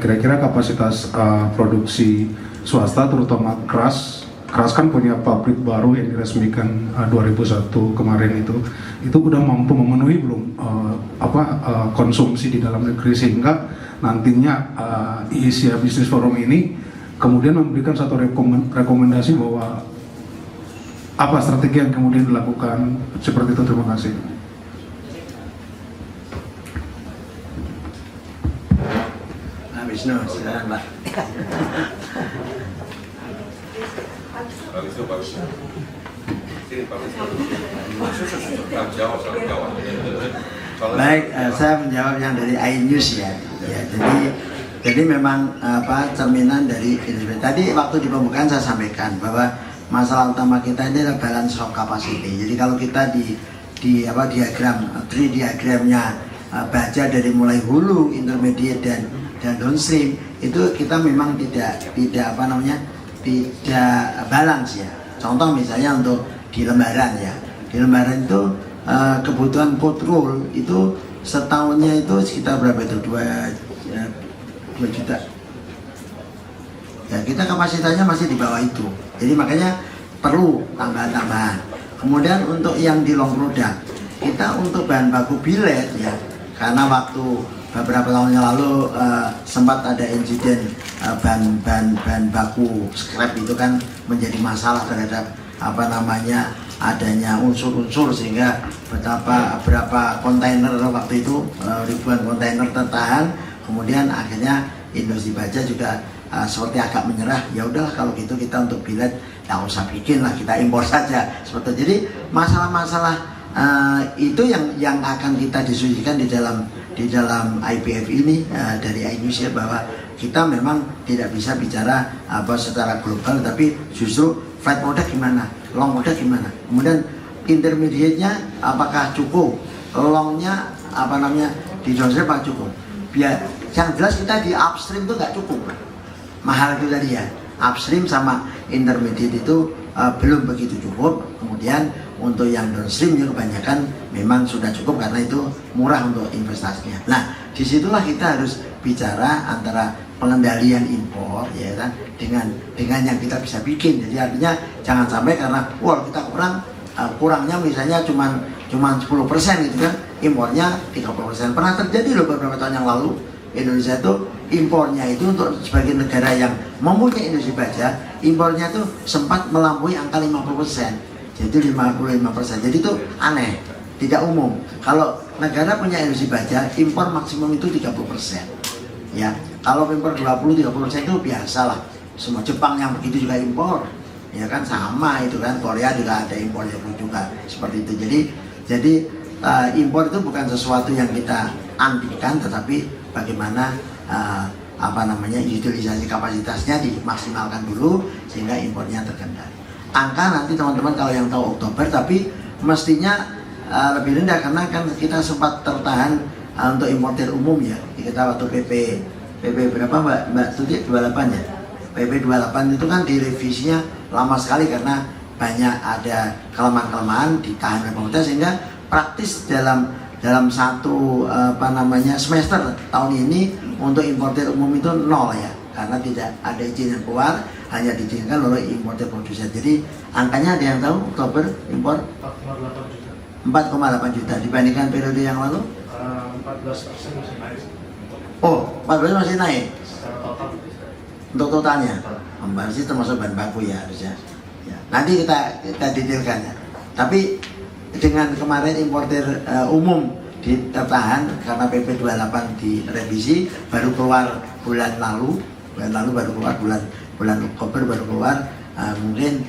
Kira-kira kapasitas produksi swasta terutama keras Keras kan punya pabrik baru yang diresmikan 2001 kemarin itu udah mampu memenuhi belum konsumsi di dalam negeri, sehingga nantinya Asia Business Forum ini kemudian memberikan satu rekomendasi bahwa apa strategi yang kemudian dilakukan seperti itu. Terima kasih. Nah, Wisnu, silakan Pak. Baik, saya menjawab yang dari iNews ya. Jadi memang cerminan dari Indonesia. Tadi waktu di pembukaan saya sampaikan bahwa masalah utama kita ini adalah balance of capacity. Jadi kalau kita di diagram, tree diagramnya baca dari mulai hulu, intermediate dan downstream, itu kita memang tidak balance ya. Contoh misalnya untuk di lembaran ya, di lembaran itu kebutuhan cold roll itu setahunnya itu sekitar berapa itu 2 juta ya, kita kapasitasnya masih di bawah itu, jadi makanya perlu tambahan-tambahan. Kemudian untuk yang di long product, kita untuk bahan baku billet ya, karena waktu beberapa tahun yang lalu sempat ada insiden bahan baku scrap itu kan menjadi masalah terhadap adanya unsur-unsur, sehingga berapa kontainer waktu itu ribuan kontainer tertahan. Kemudian akhirnya industri baja juga seperti agak menyerah. Ya udahlah kalau gitu kita untuk billet nggak usah bikin lah, kita impor saja seperti itu. Jadi masalah-masalah itu yang akan kita diskusikan di dalam IPF ini dari iNews ya, bahwa kita memang tidak bisa bicara secara global, tapi justru flat product gimana, long product gimana, kemudian intermediate-nya apakah cukup, long-nya di downstream apa cukup. Biar yang jelas kita di upstream itu nggak cukup, mahal itu tadi ya. Upstream sama intermediate itu belum begitu cukup. Kemudian untuk yang downstream ya kebanyakan memang sudah cukup karena itu murah untuk investasinya. Nah, disitulah kita harus bicara antara pengendalian impor ya kan dengan yang kita bisa bikin. Jadi artinya jangan sampai karena kita kurangnya misalnya cuman 10% gitu kan, impornya 30%. Pernah terjadi loh beberapa tahun yang lalu, Indonesia itu impornya itu untuk sebagai negara yang mempunyai industri baja, impornya itu sempat melampaui angka 50%. Jadi 55%. Jadi itu aneh, tidak umum. Kalau negara punya industri baja, impor maksimum itu 30%. Ya, kalau impor 20-30% itu biasalah. Semua Jepang yang begitu juga impor. Ya kan sama itu kan, Korea juga ada impor juga seperti itu. Jadi impor itu bukan sesuatu yang kita antikan, tetapi bagaimana utilisasi kapasitasnya dimaksimalkan dulu sehingga impornya terkendali. Angka nanti teman-teman kalau yang tahu Oktober, tapi mestinya lebih rendah karena kan kita sempat tertahan untuk importer umum ya. Kita waktu PP berapa Mbak Tuti 28 ya. PP 28 itu kan direvisinya lama sekali karena banyak ada kelemahan-kelemahan ditahan oleh pemerintah, sehingga praktis dalam satu semester tahun ini untuk importer umum itu nol ya, karena tidak ada izin yang keluar, hanya diizinkan oleh importer produsen. Jadi angkanya ada yang tahu Oktober impor 4,8 juta dibandingkan periode yang lalu 14% masih naik. 14 masih naik untuk totalnya. Masih termasuk bahan baku ya harusnya ya. Nanti kita detailkan ya. Tapi dengan kemarin importer umum tertahan karena PP 28 direvisi, baru keluar bulan lalu baru keluar bulan Oktober baru keluar. Mungkin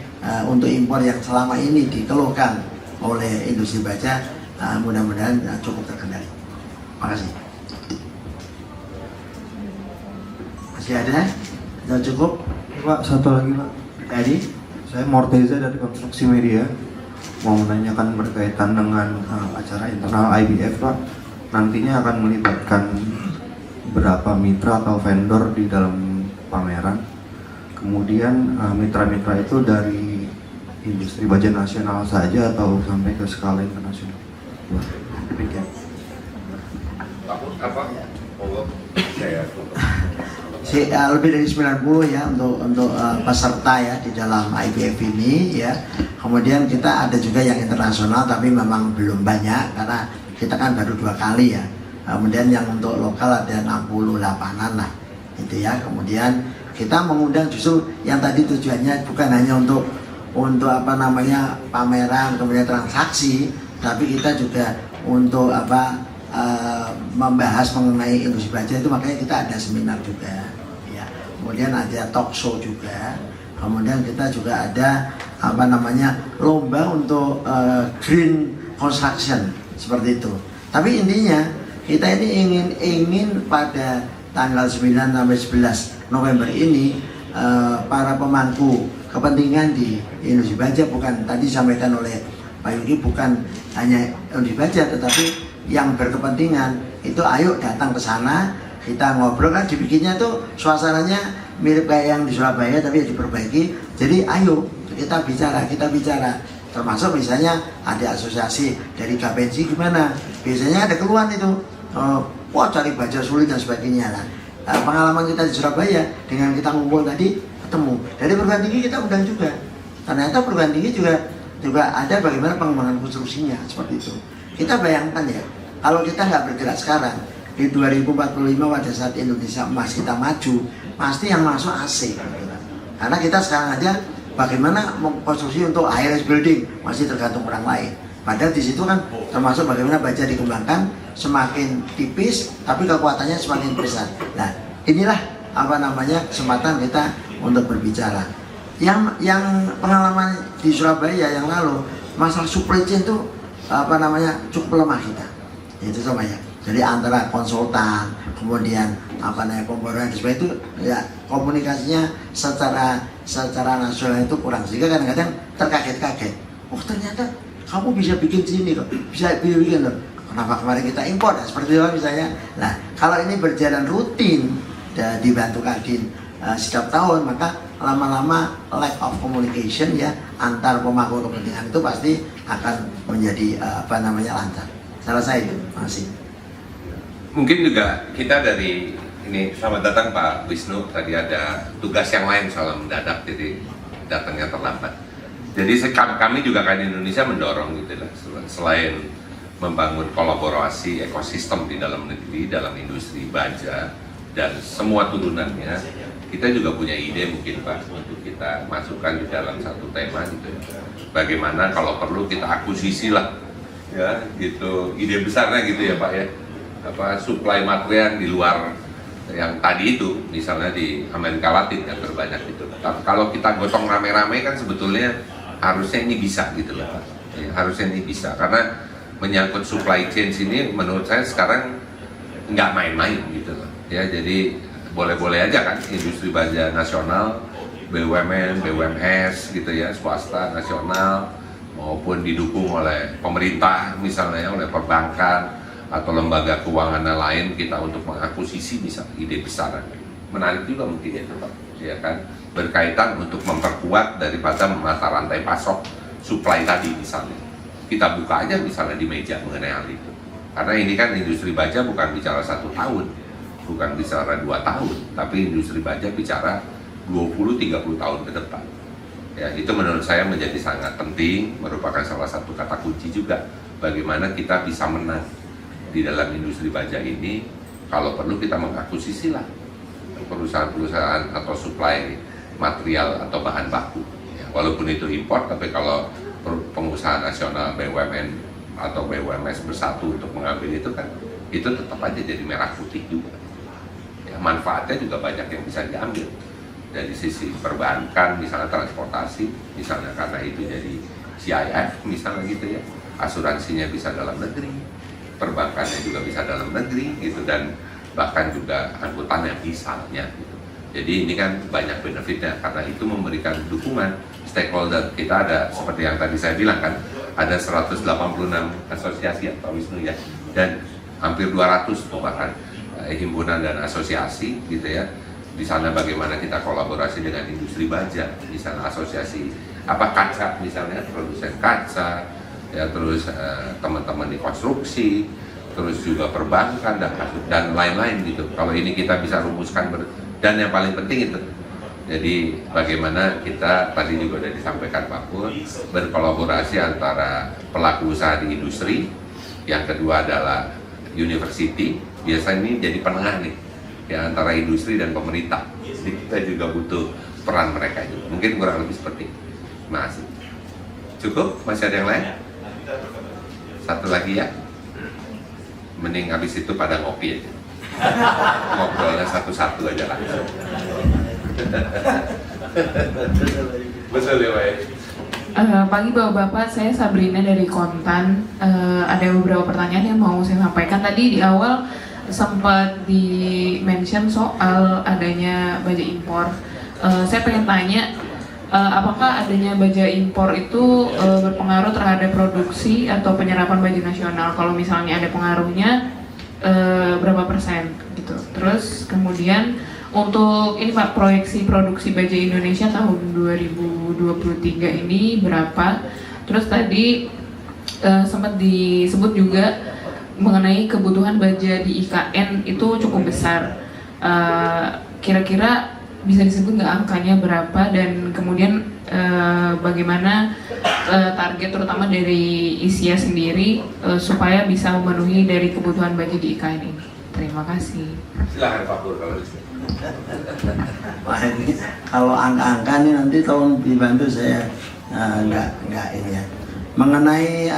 untuk impor yang selama ini dikeluhkan oleh industri baja mudah-mudahan cukup terkendali. Makasih. Masih ada? Sudah cukup? Pak, satu lagi Pak. Jadi Saya Morteza dari Konstruksi Media, mau menanyakan berkaitan dengan acara internal IBF Pak. Nantinya akan melibatkan berapa mitra atau vendor di dalam pameran. Kemudian mitra-mitra itu dari industri baja nasional saja atau sampai ke skala internasional? Apa? lebih dari 90 ya untuk peserta ya di dalam IBF ini ya. Kemudian kita ada juga yang internasional tapi memang belum banyak karena kita kan baru 2 kali ya. Kemudian yang untuk lokal ada 68-an lah gitu ya. Kemudian kita mengundang justru yang tadi tujuannya bukan hanya untuk apa namanya pameran kemudian transaksi, tapi kita juga untuk membahas mengenai industri baja itu, makanya kita ada seminar juga ya. Kemudian ada talk show juga. Kemudian kita juga ada lomba untuk green construction seperti itu. Tapi intinya kita ini ingin pada tanggal 9 sampai 11 November ini para pemangku kepentingan di industri baja, bukan tadi disampaikan oleh Pak Yuki, bukan hanya industri baja tetapi yang berkepentingan itu ayo datang ke sana, kita ngobrol. Kan dibikinnya tuh suasananya mirip kayak yang di Surabaya tapi diperbaiki. Jadi ayo kita bicara termasuk misalnya ada asosiasi dari Gapensi gimana, biasanya ada keluhan itu wah cari baja sulit dan sebagainya lah. Pengalaman kita di Surabaya dengan kita ngumpul tadi ketemu dari perguruan tinggi, kita undang juga, ternyata perguruan tinggi juga ada bagaimana pengembangan konstruksinya seperti itu. Kita bayangkan ya, kalau kita nggak bergerak sekarang di 2045 pada saat Indonesia emas kita maju, pasti yang masuk AC gitu. Karena kita sekarang aja bagaimana konstruksi untuk high-rise building masih tergantung orang lain. Padahal di situ kan termasuk bagaimana baja dikembangkan semakin tipis tapi kekuatannya semakin besar. Nah inilah kesempatan kita untuk berbicara. Yang pengalaman di Surabaya yang lalu, masalah supply chain itu cukup lemah kita. Itu sama ya. Jadi antara konsultan, kemudian pembaruan itu ya komunikasinya secara nasional itu kurang, sehingga kadang-kadang terkaget-kaget. Oh ternyata kamu bisa bikin sini kok, bisa bikin loh. Kenapa kemarin kita impor? Nah, seperti itu misalnya. Nah kalau ini berjalan rutin dibantu Kadin setiap tahun, maka lama-lama lack of communication ya antar pemangku kepentingan itu pasti akan menjadi lancar. Salah saya itu, masih. Mungkin juga kita dari ini, selamat datang Pak Wisnu. Tadi ada tugas yang lain soal mendadak, jadi datangnya terlambat. Jadi kami juga kan Indonesia mendorong gitu lah, selain membangun kolaborasi ekosistem di dalam negeri, dalam industri baja dan semua turunannya, kita juga punya ide mungkin Pak untuk kita masukkan di dalam satu tema gitu. Bagaimana kalau perlu kita akuisisi lah, ya gitu, ide besarnya gitu ya Pak ya. Supply material di luar yang tadi itu, misalnya di Amerika Latin yang terbanyak itu. Tapi kalau kita gotong rame-rame kan sebetulnya harusnya ini bisa gitu loh Pak. Ya, harusnya ini bisa, karena menyangkut supply chain ini menurut saya sekarang nggak main-main gitu loh. Ya jadi boleh-boleh aja kan industri baja nasional, BUMN, BUMS gitu ya, swasta, nasional maupun didukung oleh pemerintah misalnya, oleh perbankan atau lembaga keuangan lain, kita untuk mengakuisisi bisa ide besar. Menarik juga mungkin ya Pak, ya kan, berkaitan untuk memperkuat daripada mata rantai pasok supply tadi misalnya. Kita buka aja misalnya di meja mengenai hal itu. Karena ini kan industri baja bukan bicara 1 tahun, bukan bicara 2 tahun, tapi industri baja bicara 20-30 tahun ke depan. Ya, itu menurut saya menjadi sangat penting, merupakan salah satu kata kunci juga bagaimana kita bisa menang di dalam industri baja ini. Kalau perlu kita mengakuisisi lah perusahaan-perusahaan atau supply material atau bahan baku ya, walaupun itu impor, tapi kalau pengusaha nasional BUMN atau BUMS bersatu untuk mengambil itu kan, itu tetap aja jadi merah putih juga ya, manfaatnya juga banyak yang bisa diambil dari sisi perbankan misalnya, transportasi misalnya, karena itu jadi CIF misalnya gitu ya, asuransinya bisa dalam negeri, perbankannya juga bisa dalam negeri gitu, dan bahkan juga angkutannya misalnya gitu. Jadi ini kan banyak benefitnya, karena itu memberikan dukungan stakeholder. Kita ada seperti yang tadi saya bilang kan, ada 186 asosiasi atau Wisnu ya, dan hampir 200 bahkan himpunan dan asosiasi gitu ya. Di sana bagaimana kita kolaborasi dengan industri baja, misalnya asosiasi kaca misalnya, produsen kaca ya, terus teman-teman di konstruksi, terus juga perbankan dan lain-lain gitu. Kalau ini kita bisa rumuskan Dan yang paling penting itu, jadi bagaimana kita tadi juga sudah disampaikan Pak Pur, berkolaborasi antara pelaku usaha di industri, yang kedua adalah university, biasanya ini jadi penengah nih ya antara industri dan pemerintah. Jadi kita juga butuh peran mereka juga. Mungkin kurang lebih seperti itu. Terima kasih. Cukup? Masih ada yang lain? Satu lagi ya. Mending habis itu pada ngopi aja. Ngobrolnya satu-satu aja langsung. Betul ya Pak. Pagi Bapak-Bapak, saya Sabrina dari Kontan. Ada beberapa pertanyaan yang mau saya sampaikan. Tadi di awal sempat di-mention soal adanya baja impor. Saya pengen tanya, apakah adanya baja impor itu berpengaruh terhadap produksi atau penyerapan baju nasional? Kalau misalnya ada pengaruhnya, berapa persen gitu. Terus kemudian untuk ini Pak, proyeksi produksi baja Indonesia tahun 2023 ini berapa? Terus tadi sempat disebut juga mengenai kebutuhan baja di IKN itu cukup besar. Kira-kira bisa disebut nggak angkanya berapa, dan kemudian bagaimana target terutama dari ISIA sendiri supaya bisa memenuhi dari kebutuhan baja di IKN ini. Terima kasih. Silakan Pak Pur kalau bisa. Wah, ini kalau angka-angka ini nanti tolong dibantu saya, nggak ini ya. Mengenai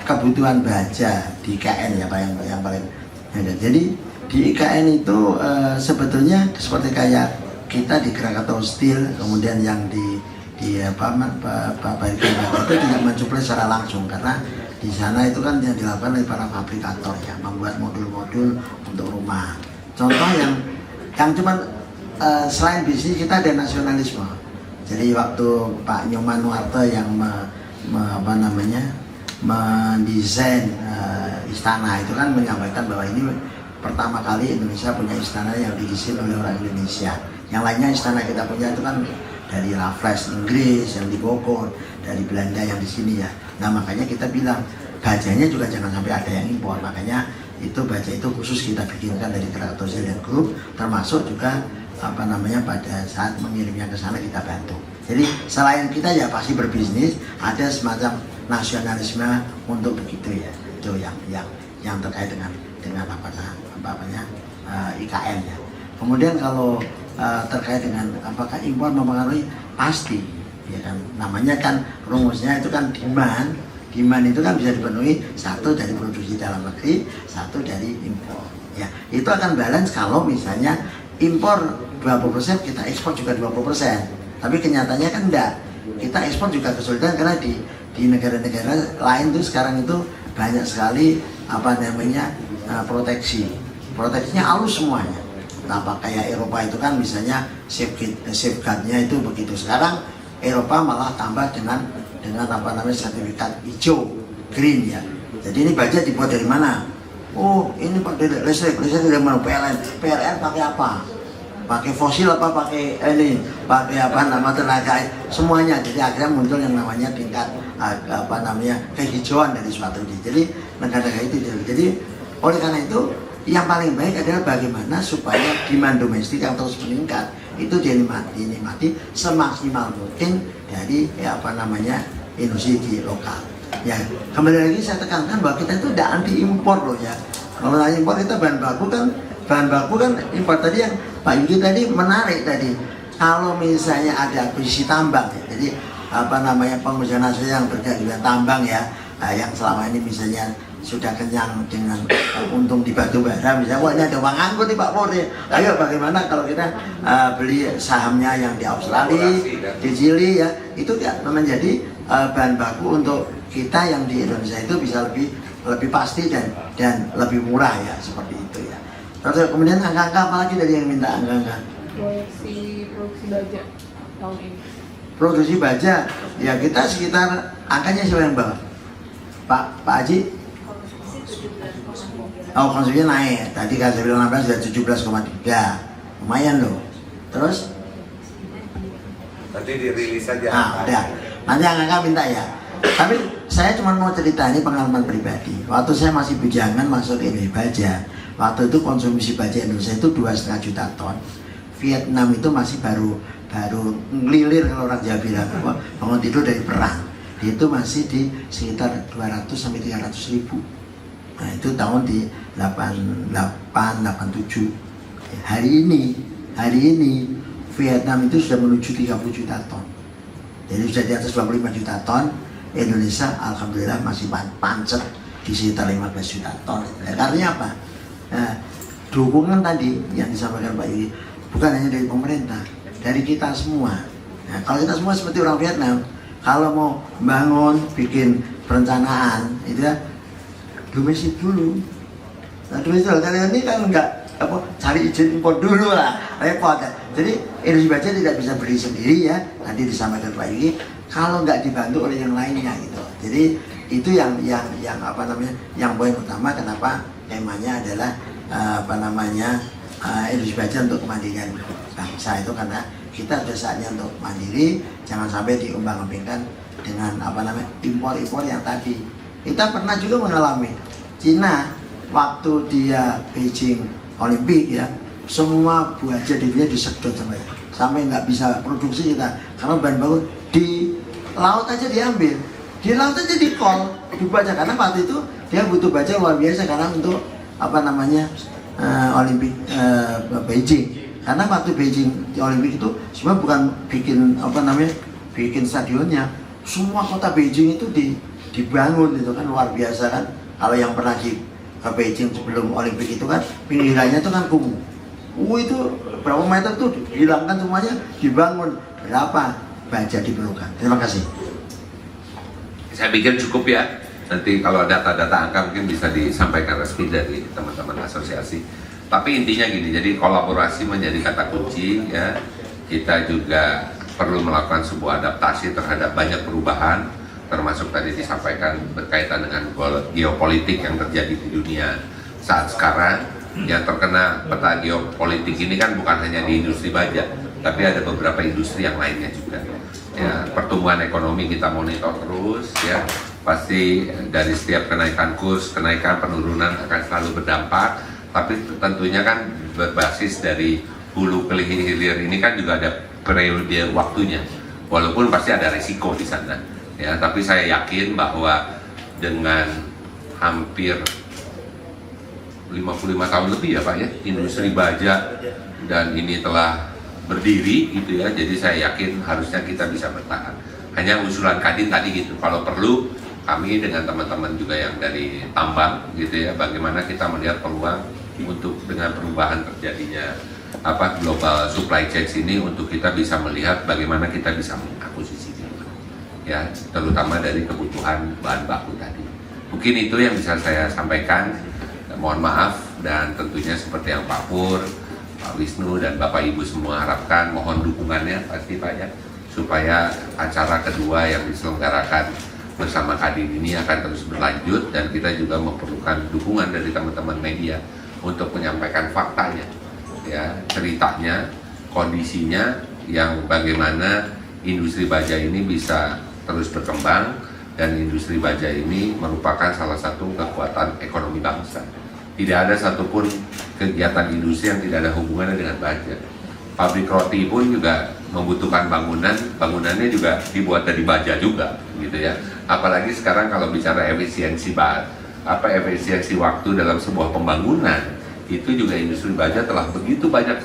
kebutuhan baja di IKN ya Pak, yang paling ada. Jadi di IKN itu sebetulnya seperti kayak kita di Krakatau Steel, kemudian yang di Barikan itu tidak mensuplai secara langsung, karena di sana itu kan yang dilakukan oleh para fabrikator ya, membuat modul-modul untuk rumah. Contoh yang cuman selain bisnis kita ada nasionalisme. Jadi waktu Pak Nyoman Nuarte yang mendesain istana itu kan menyampaikan bahwa ini pertama kali Indonesia punya istana yang didesain oleh orang Indonesia. Yang lainnya istana kita punya itu kan dari Raffles Inggris yang di Bogor, dari Belanda yang di sini ya. Nah makanya kita bilang bajanya juga jangan sampai ada yang impor. Makanya itu baja itu khusus kita bikinkan dari Krakatau Steel Group, termasuk juga pada saat mengirimnya ke sana kita bantu. Jadi selain kita ya pasti berbisnis, ada semacam nasionalisme untuk begitu ya. Itu yang terkait dengan IKN ya. Kemudian kalau terkait dengan apakah impor mempengaruhi, pasti ya kan, namanya kan rumusnya itu kan demand itu kan bisa dipenuhi, satu dari produksi dalam negeri, satu dari impor ya. Itu akan balance kalau misalnya impor 20%, kita ekspor juga 20%. Tapi kenyataannya kan enggak, kita ekspor juga kesulitan karena di negara-negara lain tuh sekarang itu banyak sekali proteksinya halus semuanya. Nah, kayak Eropa itu kan misalnya safeguardnya itu begitu. Sekarang Eropa malah tambah dengan sertifikat hijau, green ya. Jadi ini baja dibuat dari mana? Oh, ini pakai listrik dari mana? PLN pakai apa? Pakai fosil apa pakai tenaga semuanya. Jadi akhirnya muncul yang namanya tingkat kehijauan dari suatu ini. Jadi negara-negara itu. Jadi oleh karena itu yang paling baik adalah bagaimana supaya demand domestik yang terus meningkat itu dinikmati semaksimal mungkin dari industri di lokal. Ya, kembali lagi saya tekankan bahwa kita itu tidak anti impor loh ya. Kalau anti impor kita bahan baku kan impor. Tadi yang Pak Yuki tadi menarik tadi. Kalau misalnya ada akuisisi tambang ya, jadi pengusaha nasional yang bergerak di tambang ya, yang selama ini misalnya sudah kenyang dengan untung di batu bara, misalnya wah ini ada uang angkut nih Pak Pur ya. Ayo bagaimana kalau kita beli sahamnya yang di Australia, di Chili ya, itu ya menjadi bahan baku untuk kita yang di Indonesia itu bisa lebih pasti dan lebih murah ya, seperti itu ya. Terus kemudian angka-angka apa lagi dari yang minta angka-angka? Produksi baja tahun ini. Produksi baja ya kita sekitar angkanya siapa yang bawa? Pak Haji? Oh, konsumsinya naik. Tadi kan saya bilang 16 sudah 17,3. Lumayan loh. Terus? Nanti dirilis saja. Nah, udah. Nanti angka minta ya. Tapi saya cuma mau cerita, ini pengalaman pribadi. Waktu saya masih bujangan masuk ini baja. Waktu itu konsumsi baja Indonesia itu 2,5 juta ton. Vietnam itu masih baru ngelilir kalau orang Jawa bilang, bangun tidur dari perang. Itu masih di sekitar 200 sampai 300 ribu. Nah itu tahun di 88, 87. Hari ini Vietnam itu sudah menuju 30 juta ton. Jadi sudah di atas 25 juta ton. Indonesia alhamdulillah masih pancet di sekitar 15 juta ton. Karena apa? Nah, dukungan tadi yang disampaikan Pak Yudi bukan hanya dari pemerintah, dari kita semua. Nah, kalau kita semua seperti orang Vietnam, kalau mau bangun, bikin perencanaan, itu ya domestik dulu. Nah, domestik kalian ini kan enggak cari izin impor dulu lah, repot. Jadi industri baja tidak bisa beli sendiri ya. Nanti disampaikan Pak Yuki, kalau nggak dibantu oleh yang lainnya gitu. Jadi itu yang yang poin utama kenapa temanya adalah industri baja untuk kemandirian bangsa itu, karena kita sudah saatnya untuk mandiri, jangan sampai diumbang-ambingkan dengan impor-impor yang tadi. Kita pernah juga mengalami Cina waktu dia Beijing Olimpik ya, semua buah jadinya disedot sampai nggak bisa produksi kita karena bahan baku di laut aja diambil, di laut aja di-call, dibaca karena waktu itu dia butuh baja luar biasa karena untuk Olimpik Beijing. Karena waktu Beijing di Olimpik itu sebenarnya bukan bikin stadionnya, semua kota Beijing itu dibangun itu kan luar biasa kan. Kalau yang pernah ke Beijing sebelum Olimpik itu kan pinggirannya itu kan kumuh. Itu berapa meter tuh dihilangkan semuanya, dibangun. Berapa baja diperlukan. Terima kasih. Saya pikir cukup ya. Nanti kalau data-data angka mungkin bisa disampaikan resmi dari teman-teman asosiasi. Tapi intinya gini, jadi kolaborasi menjadi kata kunci ya. Kita juga perlu melakukan sebuah adaptasi terhadap banyak perubahan, termasuk tadi disampaikan berkaitan dengan geopolitik yang terjadi di dunia saat sekarang. Yang terkena peta geopolitik ini kan bukan hanya di industri baja, tapi ada beberapa industri yang lainnya juga. Ya, pertumbuhan ekonomi kita monitor terus ya. Pasti dari setiap kenaikan kurs, kenaikan penurunan akan selalu berdampak. Tapi tentunya kan berbasis dari hulu ke hilir ini kan juga ada periode waktunya, walaupun pasti ada resiko di sana ya. Tapi saya yakin bahwa dengan hampir 55 tahun lebih ya Pak ya industri baja dan ini telah berdiri gitu ya, jadi saya yakin harusnya kita bisa bertahan. Hanya usulan Kadin tadi gitu, kalau perlu kami dengan teman-teman juga yang dari tambang gitu ya, bagaimana kita melihat peluang untuk dengan perubahan terjadinya global supply chain ini, untuk kita bisa melihat bagaimana kita bisa mengakuisisi ya, terutama dari kebutuhan bahan baku tadi. Mungkin itu yang bisa saya sampaikan. Mohon maaf, dan tentunya seperti yang Pak Pur, Pak Wisnu dan Bapak Ibu semua harapkan, mohon dukungannya pasti Pak ya, supaya acara kedua yang diselenggarakan bersama Kadin ini akan terus berlanjut, dan kita juga memerlukan dukungan dari teman-teman media untuk menyampaikan faktanya, ya, ceritanya, kondisinya, yang bagaimana industri baja ini bisa terus berkembang, dan industri baja ini merupakan salah satu kekuatan ekonomi bangsa. Tidak ada satupun kegiatan industri yang tidak ada hubungannya dengan baja. Pabrik roti pun juga membutuhkan bangunan, bangunannya juga dibuat dari baja juga, gitu ya. Apalagi sekarang kalau bicara efisiensi efisiensi waktu dalam sebuah pembangunan, itu juga industri baja telah begitu banyak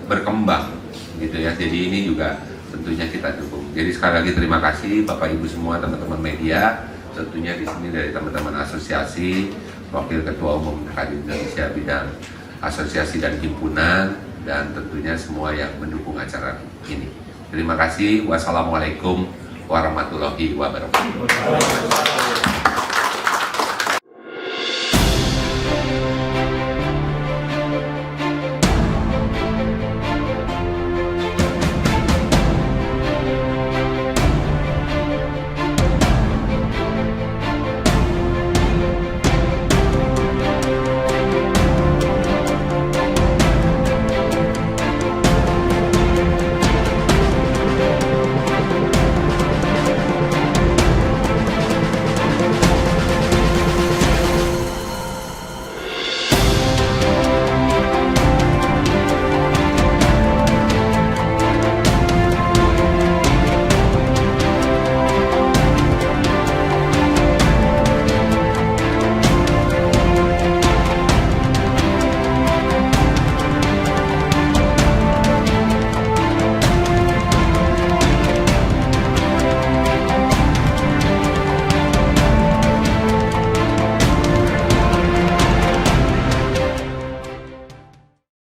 berkembang gitu ya. Jadi ini juga tentunya kita dukung. Jadi sekali lagi terima kasih Bapak Ibu semua, teman-teman media, tentunya di sini dari teman-teman asosiasi, Wakil Ketua Umum Kadin Indonesia bidang asosiasi dan himpunan, dan tentunya semua yang mendukung acara ini. Terima kasih. Wassalamualaikum warahmatullahi wabarakatuh.